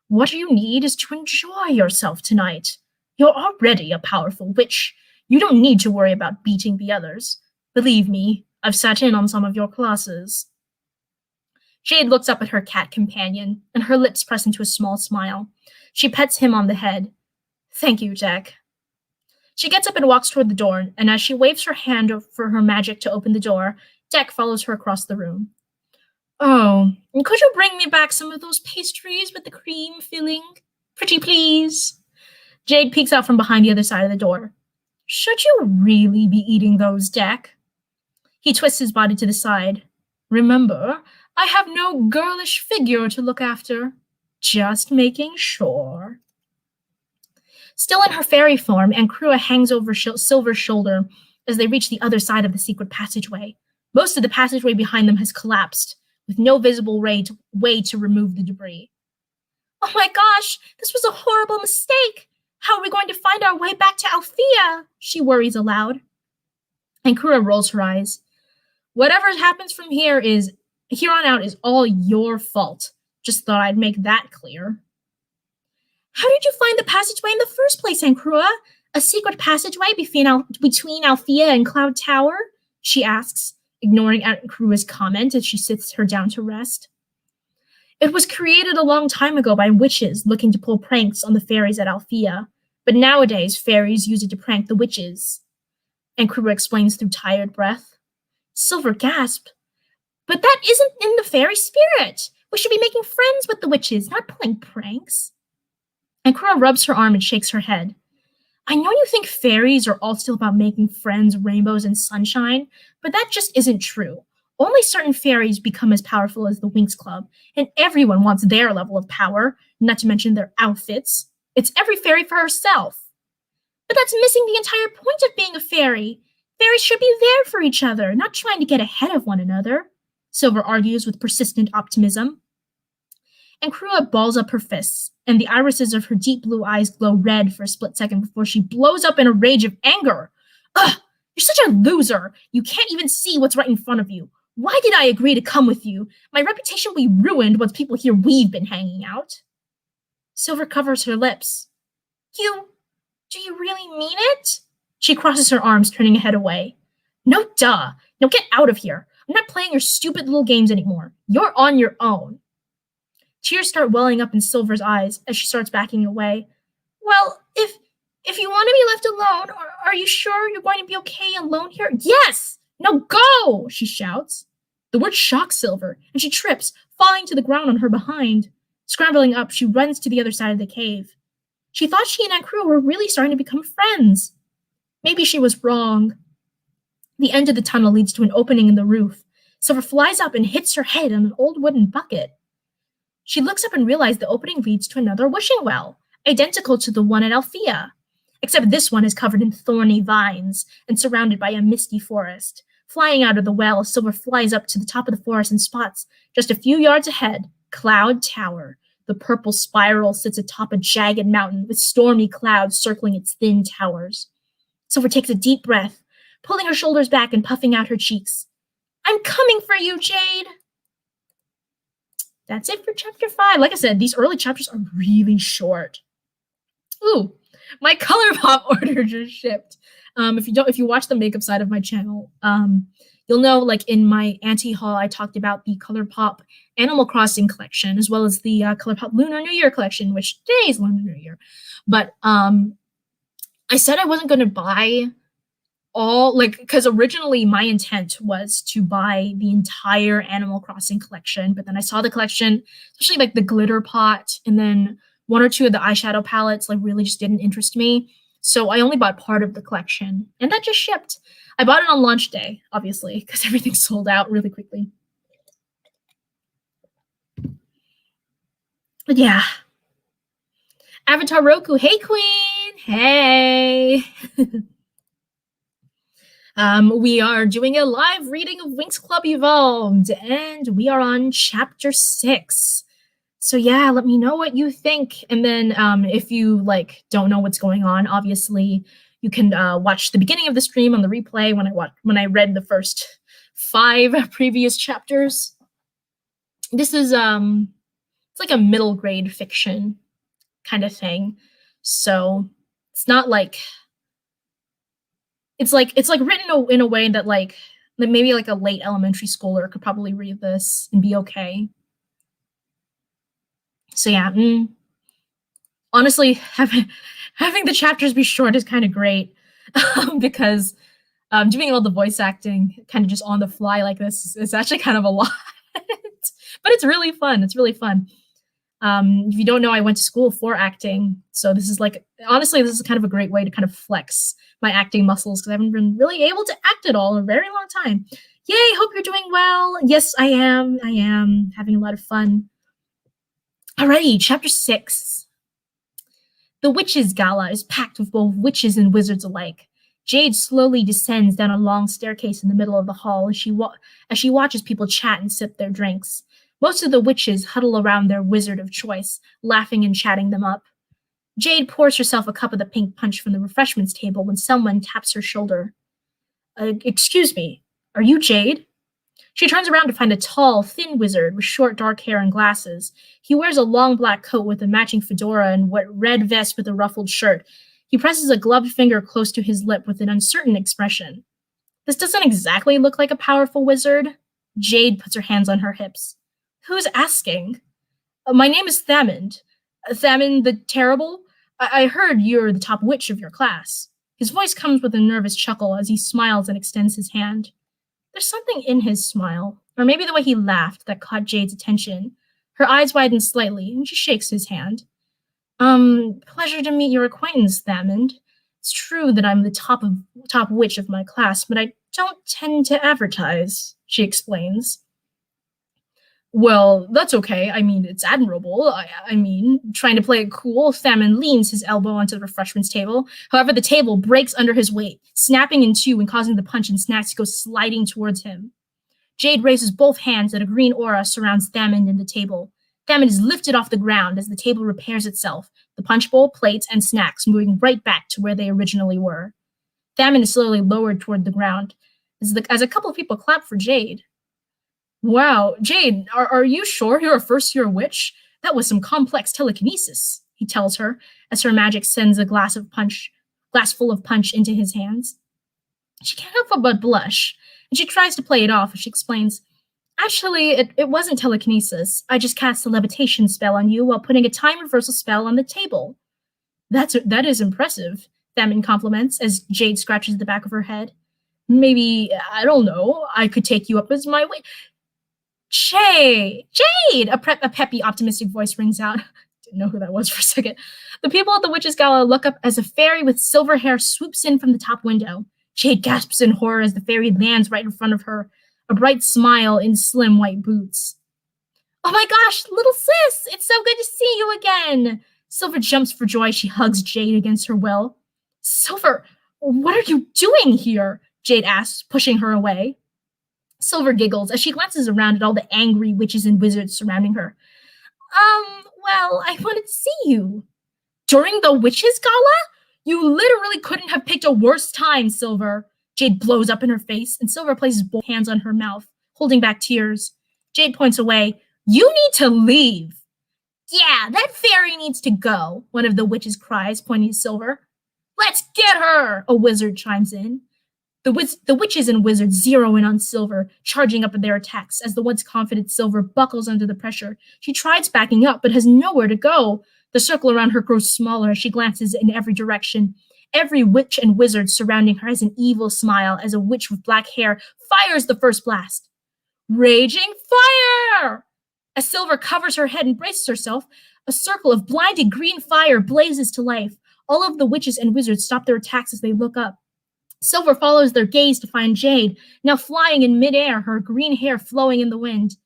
A: What you need is to enjoy yourself tonight. You're already a powerful witch. You don't need to worry about beating the others. Believe me, I've sat in on some of your classes. Jade looks up at her cat companion, and her lips press into a small smile. She pets him on the head. Thank you, Jack. She gets up and walks toward the door, and as she waves her hand for her magic to open the door, Jack follows her across the room. Oh, could you bring me back some of those pastries with the cream filling? Pretty please. Jade peeks out from behind the other side of the door. Should you really be eating those, Jack? He twists his body to the side. Remember, I have no girlish figure to look after. Just making sure. Still in her fairy form, Ancrua hangs over Silver's shoulder as they reach the other side of the secret passageway. Most of the passageway behind them has collapsed, with no visible way to remove the debris. Oh my gosh, this was a horrible mistake. How are we going to find our way back to Althea? She worries aloud. Ancrua rolls her eyes. Whatever happens from here on out is all your fault. Just thought I'd make that clear. How did you find the passageway in the first place, Ancrua? A secret passageway between Althea and Cloud Tower? She asks, ignoring Ancrua's comment as she sits her down to rest. It was created a long time ago by witches looking to pull pranks on the fairies at Althea, but nowadays fairies use it to prank the witches. Ancrua explains through tired breath. Silver gasped. But that isn't in the fairy spirit. We should be making friends with the witches, not pulling pranks. Ancrua rubs her arm and shakes her head. I know you think fairies are all still about making friends, rainbows, and sunshine, but that just isn't true. Only certain fairies become as powerful as the Winx Club, and everyone wants their level of power, not to mention their outfits. It's every fairy for herself. But that's missing the entire point of being a fairy. Fairies should be there for each other, not trying to get ahead of one another, Silver argues with persistent optimism. Ancrua balls up her fists, and the irises of her deep blue eyes glow red for a split second before she blows up in a rage of anger. Ugh! You're such a loser! You can't even see what's right in front of you. Why did I agree to come with you? My reputation will be ruined once people hear we've been hanging out. Silver covers her lips. Do you really mean it? She crosses her arms, turning her head away. No duh! Now get out of here! I'm not playing your stupid little games anymore. You're on your own. Tears start welling up in Silver's eyes as she starts backing away. Well, if you want to be left alone, are you sure you're going to be okay alone here? Yes! Now go! She shouts. The word shocks Silver, and she trips, falling to the ground on her behind. Scrambling up, she runs to the other side of the cave. She thought she and Ancrua were really starting to become friends. Maybe she was wrong. The end of the tunnel leads to an opening in the roof. Silver flies up and hits her head on an old wooden bucket. She looks up and realizes the opening leads to another wishing well, identical to the one at Althea, except this one is covered in thorny vines and surrounded by a misty forest. Flying out of the well, Silver flies up to the top of the forest and spots, just a few yards ahead, Cloud Tower. The purple spiral sits atop a jagged mountain with stormy clouds circling its thin towers. Silver takes a deep breath, pulling her shoulders back and puffing out her cheeks. I'm coming for you, Jade. That's it for chapter 5. Like I said, these early chapters are really short. Ooh, my ColourPop order just shipped. If you watch the makeup side of my channel, you'll know, like, in my anti-haul, I talked about the ColourPop Animal Crossing collection, as well as the ColourPop Lunar New Year collection, which today is Lunar New Year. But I said I wasn't going to buy all, like, because originally my intent was to buy the entire Animal Crossing collection, but then I saw the collection, especially like the glitter pot, and then one or two of the eyeshadow palettes like really just didn't interest me. So I only bought part of the collection, and that just shipped. I bought it on launch day, obviously, because everything sold out really quickly. But yeah. Avatar Roku, hey Queen! Hey! We are doing a live reading of Winx Club Evolved, and we are on chapter 6. So yeah, let me know what you think. And then if you like don't know what's going on, obviously you can watch the beginning of the stream on the replay when I read the first 5 previous chapters. This is it's like a middle grade fiction kind of thing. So it's not like it's like written in a way that like maybe like a late elementary schooler could probably read this and be okay. So yeah, honestly, having the chapters be short is kind of great because doing all the voice acting kind of just on the fly like this is actually kind of a lot, but it's really fun. It's really fun. If you don't know, I went to school for acting, so this is like, honestly, this is kind of a great way to kind of flex my acting muscles because I haven't been really able to act at all in a very long time. Yay, hope you're doing well. Yes, I am. I am having a lot of fun. Alrighty, chapter 6. The Witches' Gala is packed with both witches and wizards alike. Jade slowly descends down a long staircase in the middle of the hall as she watches people chat and sip their drinks. Most of the witches huddle around their wizard of choice, laughing and chatting them up. Jade pours herself a cup of the pink punch from the refreshments table when someone taps her shoulder. Excuse me, are you Jade? She turns around to find a tall, thin wizard with short, dark hair and glasses. He wears a long black coat with a matching fedora and red vest with a ruffled shirt. He presses a gloved finger close to his lip with an uncertain expression. This doesn't exactly look like a powerful wizard. Jade puts her hands on her hips. Who's asking? My name is Thamond. Thamond the Terrible? I heard you're the top witch of your class. His voice comes with a nervous chuckle as he smiles and extends his hand. There's something in his smile, or maybe the way he laughed, that caught Jade's attention. Her eyes widen slightly, and she shakes his hand. Pleasure to meet your acquaintance, Thamond. It's true that I'm the top witch of my class, but I don't tend to advertise, she explains. Well, that's okay. I mean, it's admirable. I mean, trying to play it cool, Thamond leans his elbow onto the refreshments table. However, the table breaks under his weight, snapping in two and causing the punch and snacks to go sliding towards him. Jade raises both hands and a green aura surrounds Thamond and the table. Thamond is lifted off the ground as the table repairs itself, the punch bowl, plates, and snacks moving right back to where they originally were. Thamond is slowly lowered toward the ground as a couple of people clap for Jade. Wow, Jade, are you sure you're a first-year witch? That was some complex telekinesis, he tells her, as her magic sends a glass full of punch into his hands. She can't help but blush, and she tries to play it off as she explains, actually, it wasn't telekinesis. I just cast a levitation spell on you while putting a time reversal spell on the table. That is impressive, Thamond compliments as Jade scratches the back of her head. Maybe, I don't know, I could take you up as my witch. Jade! A peppy, optimistic voice rings out. Didn't know who that was for a second. The people at the Witches' Gala look up as a fairy with silver hair swoops in from the top window. Jade gasps in horror as the fairy lands right in front of her, a bright smile in slim white boots. Oh my gosh, little sis! It's so good to see you again! Silver jumps for joy. She hugs Jade against her will. Silver, what are you doing here? Jade asks, pushing her away. Silver giggles as she glances around at all the angry witches and wizards surrounding her. Well, I wanted to see you. During the Witches' Gala? You literally couldn't have picked a worse time, Silver. Jade blows up in her face, and Silver places both hands on her mouth, holding back tears. Jade points away. You need to leave. Yeah, that fairy needs to go, one of the witches cries, pointing to Silver. Let's get her, a wizard chimes in. The witches and wizards zero in on Silver, charging up at their attacks as the once confident Silver buckles under the pressure. She tries backing up, but has nowhere to go. The circle around her grows smaller as she glances in every direction. Every witch and wizard surrounding her has an evil smile as a witch with black hair fires the first blast. Raging fire! As Silver covers her head and braces herself, a circle of blinded green fire blazes to life. All of the witches and wizards stop their attacks as they look up. Silver follows their gaze to find Jade, now flying in midair, her green hair flowing in the wind.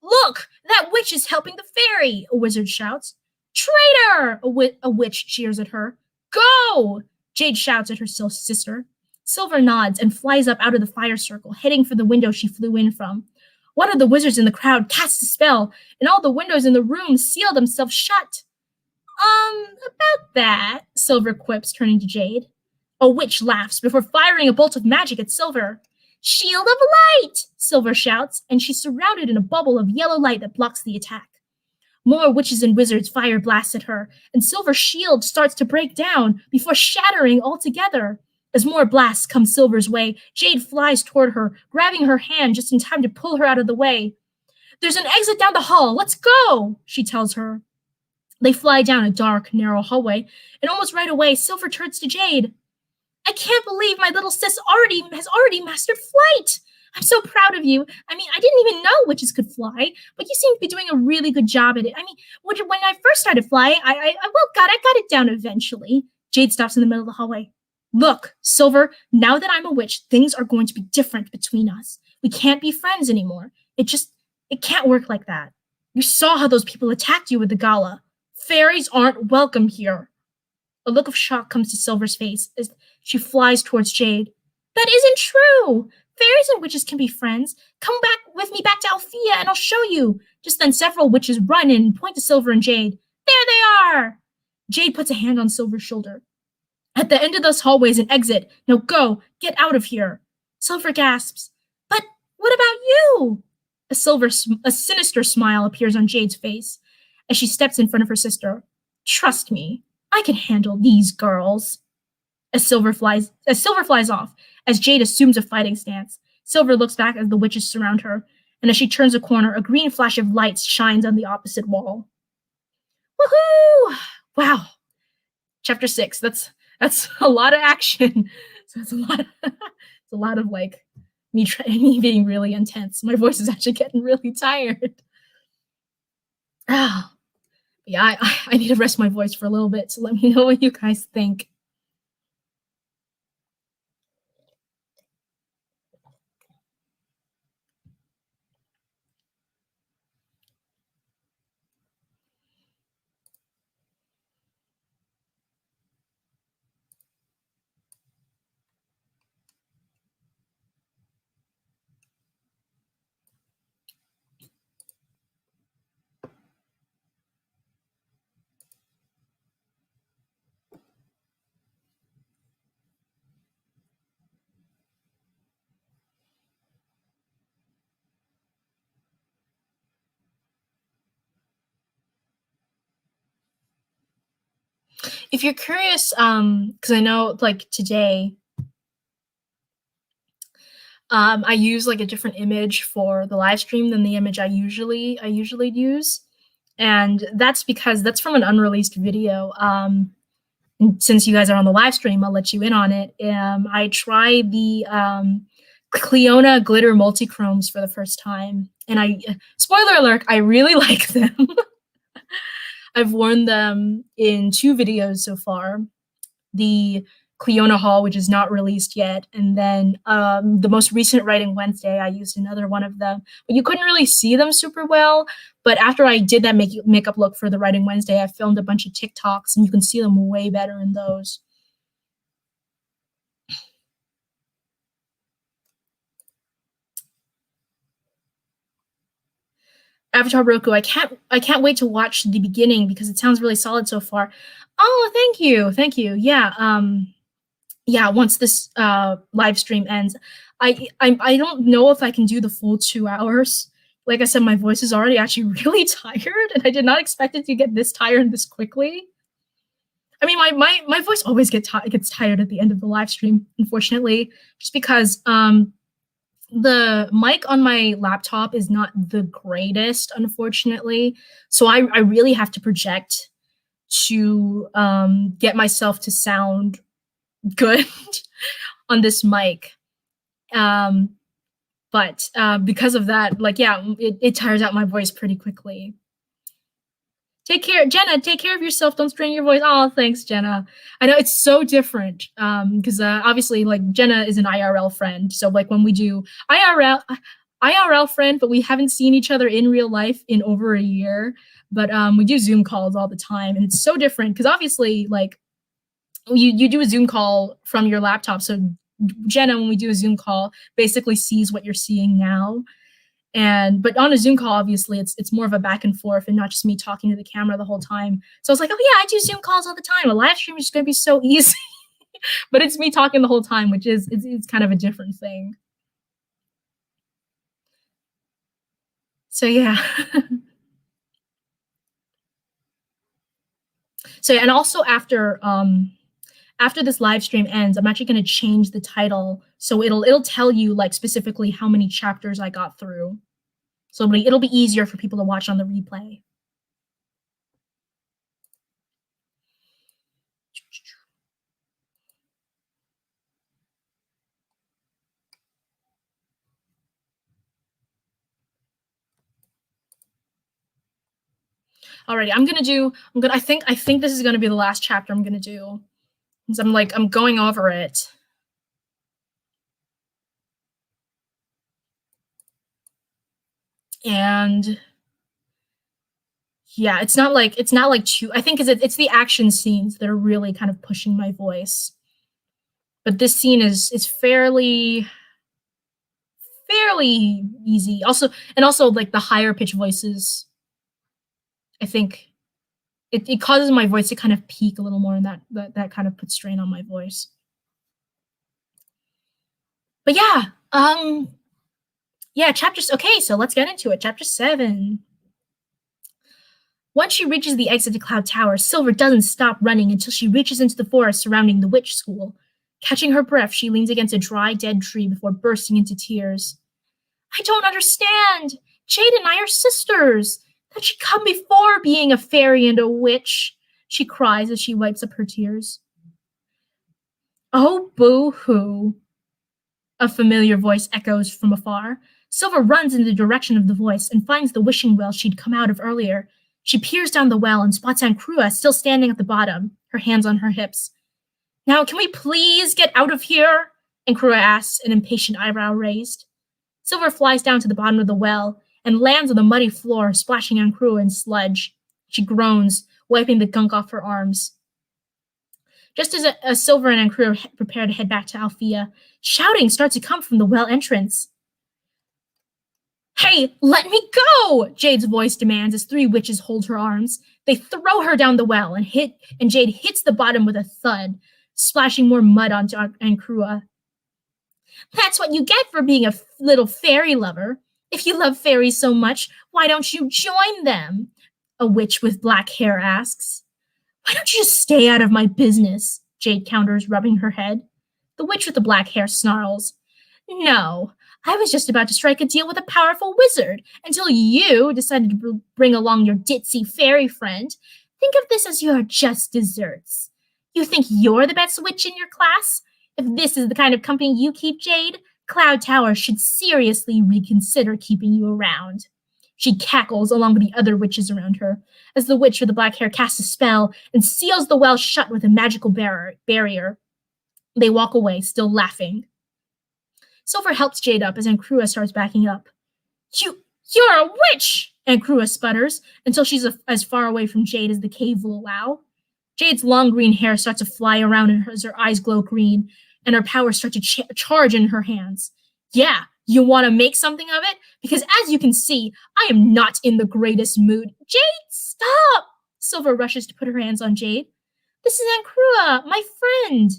A: Look, that witch is helping the fairy, a wizard shouts. Traitor, a witch cheers at her. Go, Jade shouts at her sister. Silver nods and flies up out of the fire circle, heading for the window she flew in from. One of the wizards in the crowd casts a spell, and all the windows in the room seal themselves shut. About that, Silver quips, turning to Jade. A witch laughs before firing a bolt of magic at Silver. Shield of light, Silver shouts, and she's surrounded in a bubble of yellow light that blocks the attack. More witches and wizards fire blasts at her, and Silver's shield starts to break down before shattering altogether. As more blasts come Silver's way, Jade flies toward her, grabbing her hand just in time to pull her out of the way. There's an exit down the hall. Let's go, she tells her. They fly down a dark, narrow hallway, and almost right away, Silver turns to Jade. I can't believe my little sis has already mastered flight. I'm so proud of you. I mean, I didn't even know witches could fly, but you seem to be doing a really good job at it. I mean, when I first started flying, I got it down eventually. Jade stops in the middle of the hallway. Look, Silver, now that I'm a witch, things are going to be different between us. We can't be friends anymore. It can't work like that. You saw how those people attacked you with the gala. Fairies aren't welcome here. A look of shock comes to Silver's face as she flies towards Jade. That isn't true. Fairies and witches can be friends. Come back with me back to Althea and I'll show you. Just then several witches run in and point to Silver and Jade. There they are. Jade puts a hand on Silver's shoulder. At the end of this hallway is an exit. Now go. Get out of here. Silver gasps. But what about you? A sinister smile appears on Jade's face as she steps in front of her sister. Trust me, I can handle these girls. As Silver flies off, as Jade assumes a fighting stance, Silver looks back as the witches surround her, and as she turns a corner, a green flash of light shines on the opposite wall. Woohoo! Wow. Chapter 6. That's a lot of action. So it's a lot of like me being really intense. My voice is actually getting really tired. Oh, yeah, I need to rest my voice for a little bit, so let me know what you guys think. If you're curious, because I know like today, I use like a different image for the live stream than the image I usually use, and that's because that's from an unreleased video. And since you guys are on the live stream, I'll let you in on it. I tried the Cleona glitter multi-chromes for the first time, and spoiler alert, I really like them. I've worn them in 2 videos so far. The Cleona haul, which is not released yet, and then the most recent Writing Wednesday, I used another one of them. But you couldn't really see them super well. But after I did that makeup look for the Writing Wednesday, I filmed a bunch of TikToks, and you can see them way better in those. Avatar Roku, I can't wait to watch the beginning because it sounds really solid so far. Oh, thank you. Yeah. yeah, once this live stream ends, I don't know if I can do the full 2 hours. Like I said, my voice is already actually really tired, and I did not expect it to get this tired this quickly. I mean, my voice always gets tired at the end of the live stream, unfortunately, just because the mic on my laptop is not the greatest, unfortunately. So I really have to project to get myself to sound good on this mic. But because of that, like, yeah, it tires out my voice pretty quickly. Take care, Jenna. Take care of yourself. Don't strain your voice. Oh, thanks, Jenna. I know it's so different because obviously, like, Jenna is an IRL friend. So, like, when we do IRL friend, but we haven't seen each other in real life in over a year. But we do Zoom calls all the time, and it's so different because obviously, like, you do a Zoom call from your laptop. So Jenna, when we do a Zoom call, basically sees what you're seeing now. And but on a Zoom call, obviously, it's more of a back and forth and not just me talking to the camera the whole time. So I was like, oh yeah, I do Zoom calls all the time. A live stream is just gonna be so easy. But it's me talking the whole time, which is it's kind of a different thing. So yeah. So and also after this live stream ends, I'm actually going to change the title so it'll tell you like specifically how many chapters I got through. So it'll be easier for people to watch on the replay. Alrighty, I think this is gonna be the last chapter I'm gonna do. Because I'm going over it. And yeah, it's not like too, I think it's the action scenes that are really kind of pushing my voice. But this scene is fairly easy. Also like the higher pitch voices, I think it causes my voice to kind of peak a little more, and that kind of puts strain on my voice. But yeah, chapters. Okay, so let's get into it. Chapter 7. Once she reaches the exit to Cloud Tower, Silver doesn't stop running until she reaches into the forest surrounding the witch school. Catching her breath, she leans against a dry, dead tree before bursting into tears. I don't understand. Jade and I are sisters. That should come before being a fairy and a witch, she cries as she wipes up her tears. Oh, boo-hoo, a familiar voice echoes from afar. Silver runs in the direction of the voice and finds the wishing well she'd come out of earlier. She peers down the well and spots Ancrua still standing at the bottom, her hands on her hips. Now, can we please get out of here? Ancrua asks, an impatient eyebrow raised. Silver flies down to the bottom of the well and lands on the muddy floor, splashing Ancrua in sludge. She groans, wiping the gunk off her arms. Just as Silver and Ancrua prepare to head back to Althea, shouting starts to come from the well entrance. Hey, let me go! Jade's voice demands as 3 witches hold her arms. They throw her down the well and Jade hits the bottom with a thud, splashing more mud onto Ancrua. That's what you get for being a little fairy lover. If you love fairies so much, why don't you join them? A witch with black hair asks. Why don't you just stay out of my business? Jade counters, rubbing her head. The witch with the black hair snarls. No, I was just about to strike a deal with a powerful wizard until you decided to bring along your ditzy fairy friend. Think of this as your just desserts. You think you're the best witch in your class? If this is the kind of company you keep, Jade, Cloud Tower should seriously reconsider keeping you around. She cackles along with the other witches around her, as the witch with the black hair casts a spell and seals the well shut with a magical barrier. They walk away, still laughing. Silver helps Jade up as Ancrua starts backing up. You're a witch! Ancrua sputters until she's as far away from Jade as the cave will allow. Jade's long green hair starts to fly around as her eyes glow green, and her powers start to charge in her hands. Yeah, you want to make something of it? Because as you can see, I am not in the greatest mood. Jade, stop! Silver rushes to put her hands on Jade. This is Ancrua, my friend.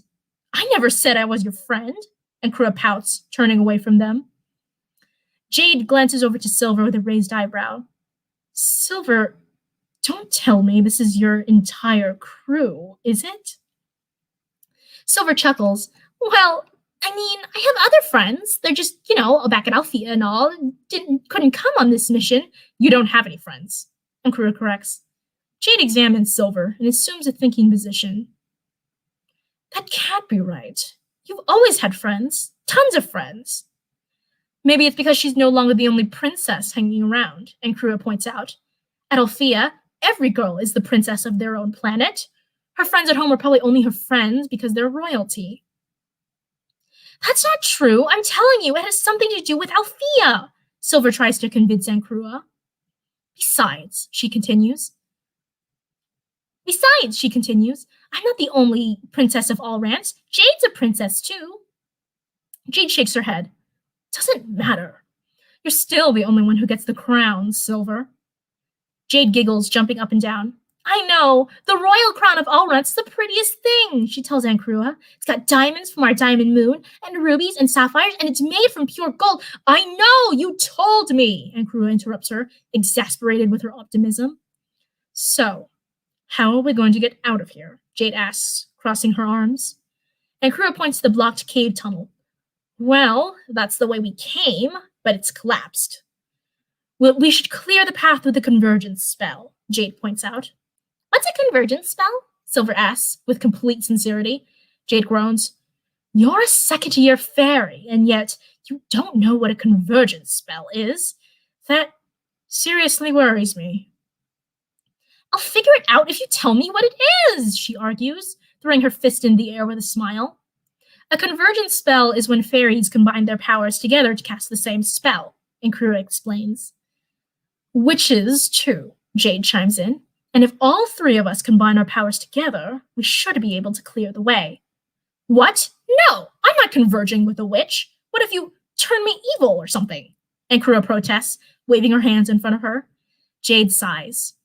A: I never said I was your friend, and Krua pouts, turning away from them. Jade glances over to Silver with a raised eyebrow. Silver, don't tell me this is your entire crew, is it? Silver chuckles. Well, I mean, I have other friends. They're just, back at Althea and all. Couldn't come on this mission. You don't have any friends, and Krua corrects. Jade examines Silver and assumes a thinking position. That can't be right. You've always had friends. Tons of friends. Maybe it's because she's no longer the only princess hanging around, and Krua points out. At Althea, every girl is the princess of their own planet. Her friends at home are probably only her friends because they're royalty. That's not true. I'm telling you, it has something to do with Althea, Silver tries to convince Krua. Besides, she continues, I'm not the only princess of Allrance. Jade's a princess, too. Jade shakes her head. Doesn't matter. You're still the only one who gets the crown, Silver. Jade giggles, jumping up and down. I know. The royal crown of Allrance, the prettiest thing, she tells Krua. It's got diamonds from our diamond moon, and rubies and sapphires, and it's made from pure gold. I know, you told me, Krua interrupts her, exasperated with her optimism. So, how are we going to get out of here? Jade asks, crossing her arms. Krua points to the blocked cave tunnel. Well, that's the way we came, but it's collapsed. Well, we should clear the path with the convergence spell, Jade points out. What's a convergence spell? Silver asks, with complete sincerity. Jade groans. You're a second-year fairy, and yet you don't know what a convergence spell is. That seriously worries me. I'll figure it out if you tell me what it is, she argues, throwing her fist in the air with a smile. A convergence spell is when fairies combine their powers together to cast the same spell, Krua explains. Witches, too, Jade chimes in. And if all three of us combine our powers together, we should be able to clear the way. What? No, I'm not converging with a witch. What if you turn me evil or something? Krua protests, waving her hands in front of her. Jade sighs.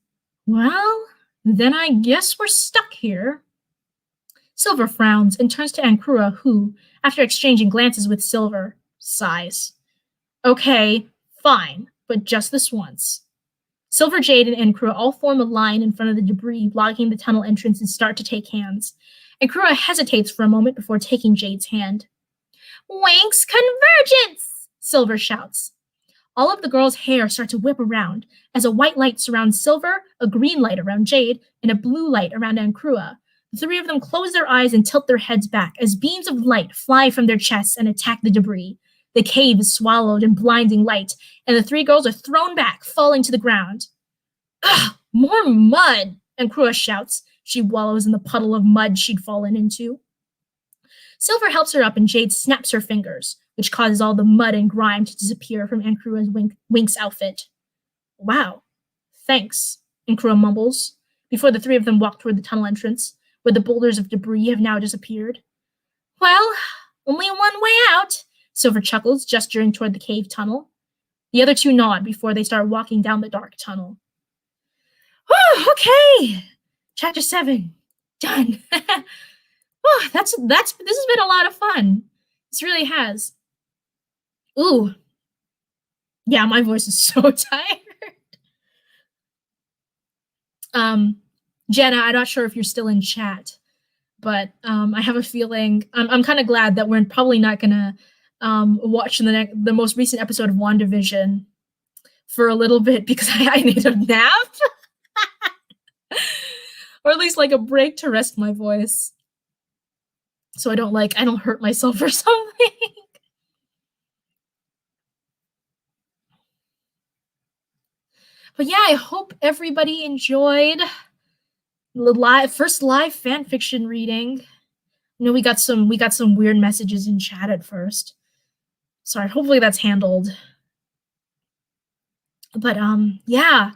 A: Well, then I guess we're stuck here. Silver frowns and turns to Krua, who, after exchanging glances with Silver, sighs. Okay, fine, but just this once. Silver, Jade, and Krua all form a line in front of the debris blocking the tunnel entrance and start to take hands. Krua hesitates for a moment before taking Jade's hand. Winx convergence! Silver shouts. All of the girls' hair start to whip around as a white light surrounds Silver, a green light around Jade, and a blue light around Krua. The three of them close their eyes and tilt their heads back as beams of light fly from their chests and attack the debris. The cave is swallowed in blinding light, and the three girls are thrown back, falling to the ground. Ugh, more mud, Krua shouts. She wallows in the puddle of mud she'd fallen into. Silver helps her up and Jade snaps her fingers, which causes all the mud and grime to disappear from Krua's Winx outfit. Wow, thanks, Krua mumbles, before the three of them walk toward the tunnel entrance, where the boulders of debris have now disappeared. Well, only one way out, Silver chuckles, gesturing toward the cave tunnel. The other two nod before they start walking down the dark tunnel. Oh, okay. Chapter 7. Done. Oh, this has been a lot of fun. This really has. Ooh. Yeah, my voice is so tired. Jenna, I'm not sure if you're still in chat, but I have a feeling I'm kind of glad that we're probably not gonna watch the most recent episode of WandaVision for a little bit because I need a nap. Or at least like a break to rest my voice. So I don't hurt myself or something. But yeah, I hope everybody enjoyed the first live fan fiction reading. You know, we got some weird messages in chat at first. Sorry, hopefully that's handled. But yeah.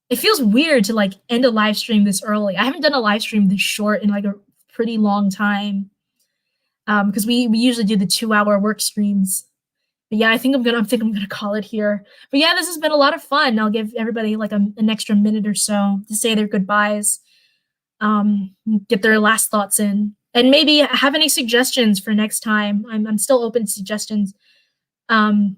A: It feels weird to like end a live stream this early. I haven't done a live stream this short in like a pretty long time. Because we usually do the 2-hour work streams. But yeah, I think I'm gonna call it here. But yeah, this has been a lot of fun. I'll give everybody like an extra minute or so to say their goodbyes. get their last thoughts in, and maybe have any suggestions for next time. I'm still open to suggestions. Like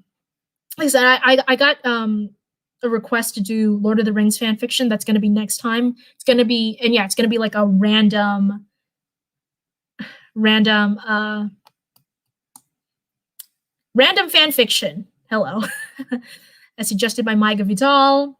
A: I said, I got a request to do Lord of the Rings fan fiction. That's going to be next time. It's going to be, and yeah, it's going to be like a random fan fiction. Hello. As suggested by Maiga Vidal.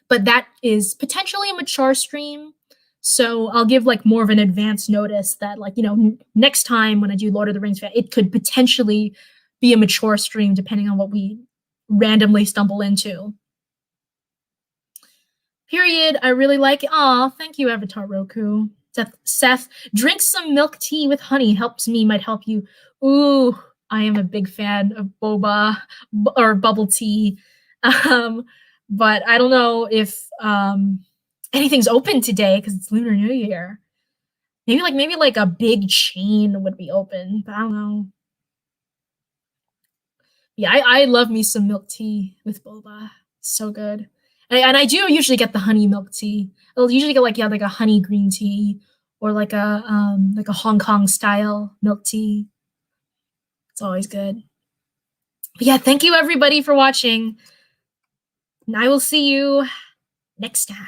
A: But that is potentially a mature stream. So I'll give like more of an advance notice that, like, you know, next time when I do Lord of the Rings fan, it could potentially be a mature stream depending on what we randomly stumble into. Period. I really like it. Aw, thank you, Avatar Roku. Seth, drink some milk tea with honey. Helps me, might help you. Ooh, I am a big fan of boba or bubble tea. But I don't know if anything's open today because it's Lunar New Year. Maybe like a big chain would be open, but I don't know. Yeah, I love me some milk tea with boba. So good. And I do usually get the honey milk tea. I'll usually get like a honey green tea or like a Hong Kong style milk tea. It's always good. But yeah, thank you everybody for watching. And I will see you next time.